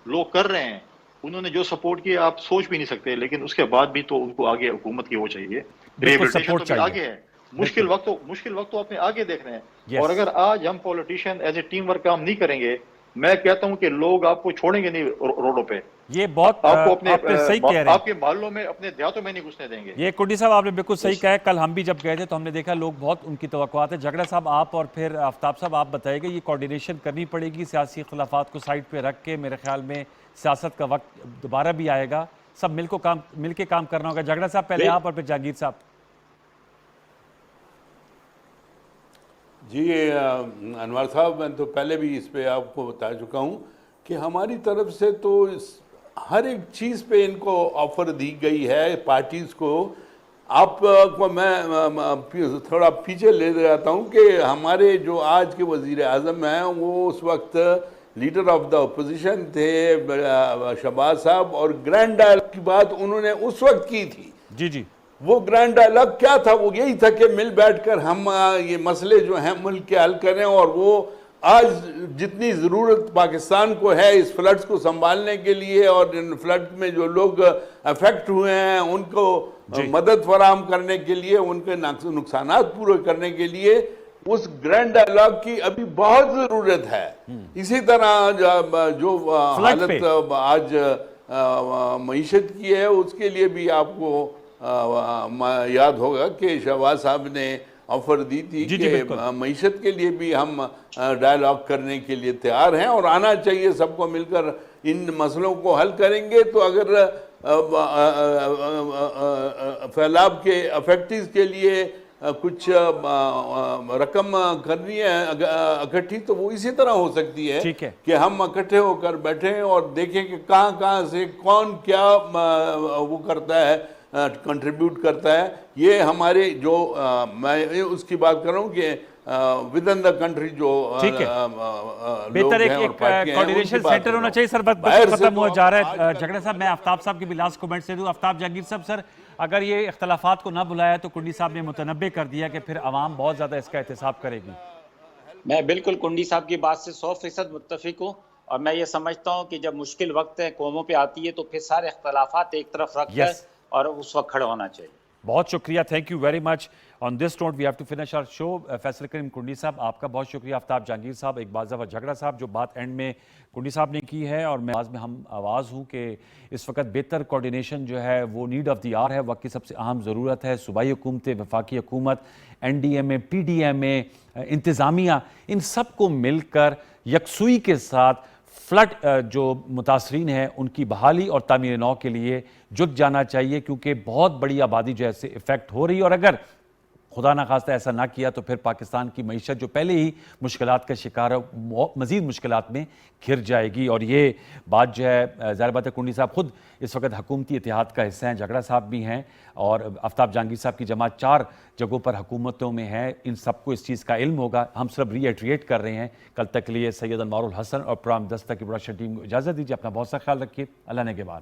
[SPEAKER 2] لوگ کر رہے ہیں, انہوں نے جو سپورٹ کیا آپ سوچ بھی نہیں سکتے, لیکن اس کے بعد بھی تو ان کو آگے حکومت کی وہ چاہیے, ریہیبلیٹیشن تو بھی آگے ہے. مشکل وقت تو اپنے آگے دیکھ رہے ہیں. اور اگر آج ہم politician as a team work کام نہیں کریں گے, میں کہتا ہوں کہ لوگ آپ کو چھوڑیں گے نہیں روڈوں پہ.
[SPEAKER 1] یہ بہت آپ صحیح کہہ رہے ہیں,
[SPEAKER 2] آپ کے محلوں میں اپنے دیہاتوں میں نہیں گھسنے دیں گے.
[SPEAKER 1] یہ کنڈی صاحب آپ نے بالکل صحیح کہا ہے. کل ہم بھی جب گئے تھے تو ہم نے دیکھا لوگ بہت ان کی توقعات ہے. جھگڑا صاحب آپ اور پھر آفتاب صاحب آپ بتائیے گا, یہ کوارڈینیشن کرنی پڑے گی, سیاسی اختلافات کو سائڈ پہ رکھ کے. میرے خیال میں سیاست کا وقت دوبارہ بھی آئے گا, سب مل کے کام کرنا ہوگا. جھگڑا صاحب پہلے آپ اور پھر جہانگیر صاحب.
[SPEAKER 4] جی انوار صاحب, میں تو پہلے بھی اس پہ آپ کو بتا چکا ہوں کہ ہماری طرف سے تو ہر ایک چیز پہ ان کو آفر دی گئی ہے پارٹیز کو. آپ کو میں تھوڑا پیچھے لے جاتا ہوں کہ ہمارے جو آج کے وزیر اعظم ہیں وہ اس وقت لیڈر آف دا اپوزیشن تھے شہباز صاحب, اور گرینڈ ڈائلاگ کی بات انہوں نے اس وقت کی تھی.
[SPEAKER 1] جی
[SPEAKER 4] وہ گرینڈ ڈائلاگ کیا تھا؟ وہ یہی تھا کہ مل بیٹھ کر ہم یہ مسئلے جو ہیں ملک کے حل کریں. اور وہ آج جتنی ضرورت پاکستان کو ہے اس فلڈز کو سنبھالنے کے لیے, اور ان فلڈ میں جو لوگ افیکٹ ہوئے ہیں ان کو مدد فراہم کرنے کے لیے, ان کے نقصانات پورے کرنے کے لیے, اس گرینڈ ڈائلاگ کی ابھی بہت ضرورت ہے. اسی طرح جو حالت آج معیشت کی ہے اس کے لیے بھی آپ کو یاد ہوگا کہ شہباز صاحب نے آفر دی تھی
[SPEAKER 1] جی
[SPEAKER 4] کہ
[SPEAKER 1] بالکل۔
[SPEAKER 4] معیشت کے لیے بھی ہم ڈائیلاگ کرنے کے لیے تیار ہیں اور آنا چاہیے، سب کو مل کر ان مسئلوں کو حل کریں گے تو اگر پھیلاؤ کے افیکٹیز کے لیے کچھ رقم کرنی ہے اکٹھی تو وہ اسی طرح ہو سکتی ہے کہ ہم اکٹھے ہو کر بیٹھیں اور دیکھیں کہ کہاں کہاں سے کون کیا وہ کرتا ہے، کنٹریبیوٹ کرتا ہے۔ یہ ہمارے جو میں اس کی بات کر رہا ہوں کہ ودن دا کنٹری جو
[SPEAKER 1] بہتر ایک کوارڈینیشن سینٹر ہونا چاہیے۔ سر وقت ختم ہوا جا رہا ہے جھگڑا صاحب، میں آفتاب صاحب کی بھی لاسٹ کومنٹ سے دوں۔ آفتاب جہانگیر صاحب، سر اگر یہ اختلافات کو نہ بلایا تو کنڈی صاحب نے متنبع کر دیا کہ پھر عوام بہت زیادہ اس کا احتساب کرے گی۔
[SPEAKER 3] میں بالکل کنڈی صاحب کی بات سے 100% متفق ہوں، اور میں یہ سمجھتا ہوں کہ جب مشکل وقت ہے قوموں پہ آتی ہے تو پھر سارے اختلافات ایک طرف رکھ کر اور اس وقت کھڑا ہونا چاہیے۔
[SPEAKER 1] بہت شکریہ، thank you very much. On this note we have to finish our show. Faisal Karim Kundi صاحب آپ کا بہت شکریہ، آفتاب جہانگیر صاحب، اقبال ظفر جھگڑا صاحب، جو بات اینڈ میں کنڈی صاحب نے کی ہے، اور میں ہم آواز ہوں کہ اس وقت بہتر کوارڈینیشن جو ہے وہ نیڈ آف دی آر ہے، وقت کی سب سے اہم ضرورت ہے۔ صوبائی حکومتیں، وفاقی حکومت، این ڈی ایم اے، پی ڈی ایم اے، انتظامیہ، ان سب کو مل کر یکسوئی کے ساتھ فلڈ جو متاثرین ہیں ان کی بحالی اور تعمیر نو کے لیے جھک جانا چاہیے، کیونکہ بہت بڑی آبادی جو ایسے افیکٹ ہو رہی ہے، اور اگر خدا نخواستہ ایسا نہ کیا تو پھر پاکستان کی معیشت جو پہلے ہی مشکلات کا شکار ہے مزید مشکلات میں گھر جائے گی۔ اور یہ بات جو ہے ظاہر بات ہے کنڈی صاحب خود اس وقت حکومتی اتحاد کا حصہ ہیں، جھگڑا صاحب بھی ہیں، اور آفتاب جہانگیر صاحب کی جماعت 4 جگہوں پر حکومتوں میں ہے، ان سب کو اس چیز کا علم ہوگا۔ ہم صرف ری ایٹریٹ کر رہے ہیں۔ کل تک کے لیے سید انوار الحسن اور پروگرام دستک کی پروڈکشن ٹیم کو اجازت دیجیے، اپنا بہت سا خیال رکھیے، اللہ نے کے بعد۔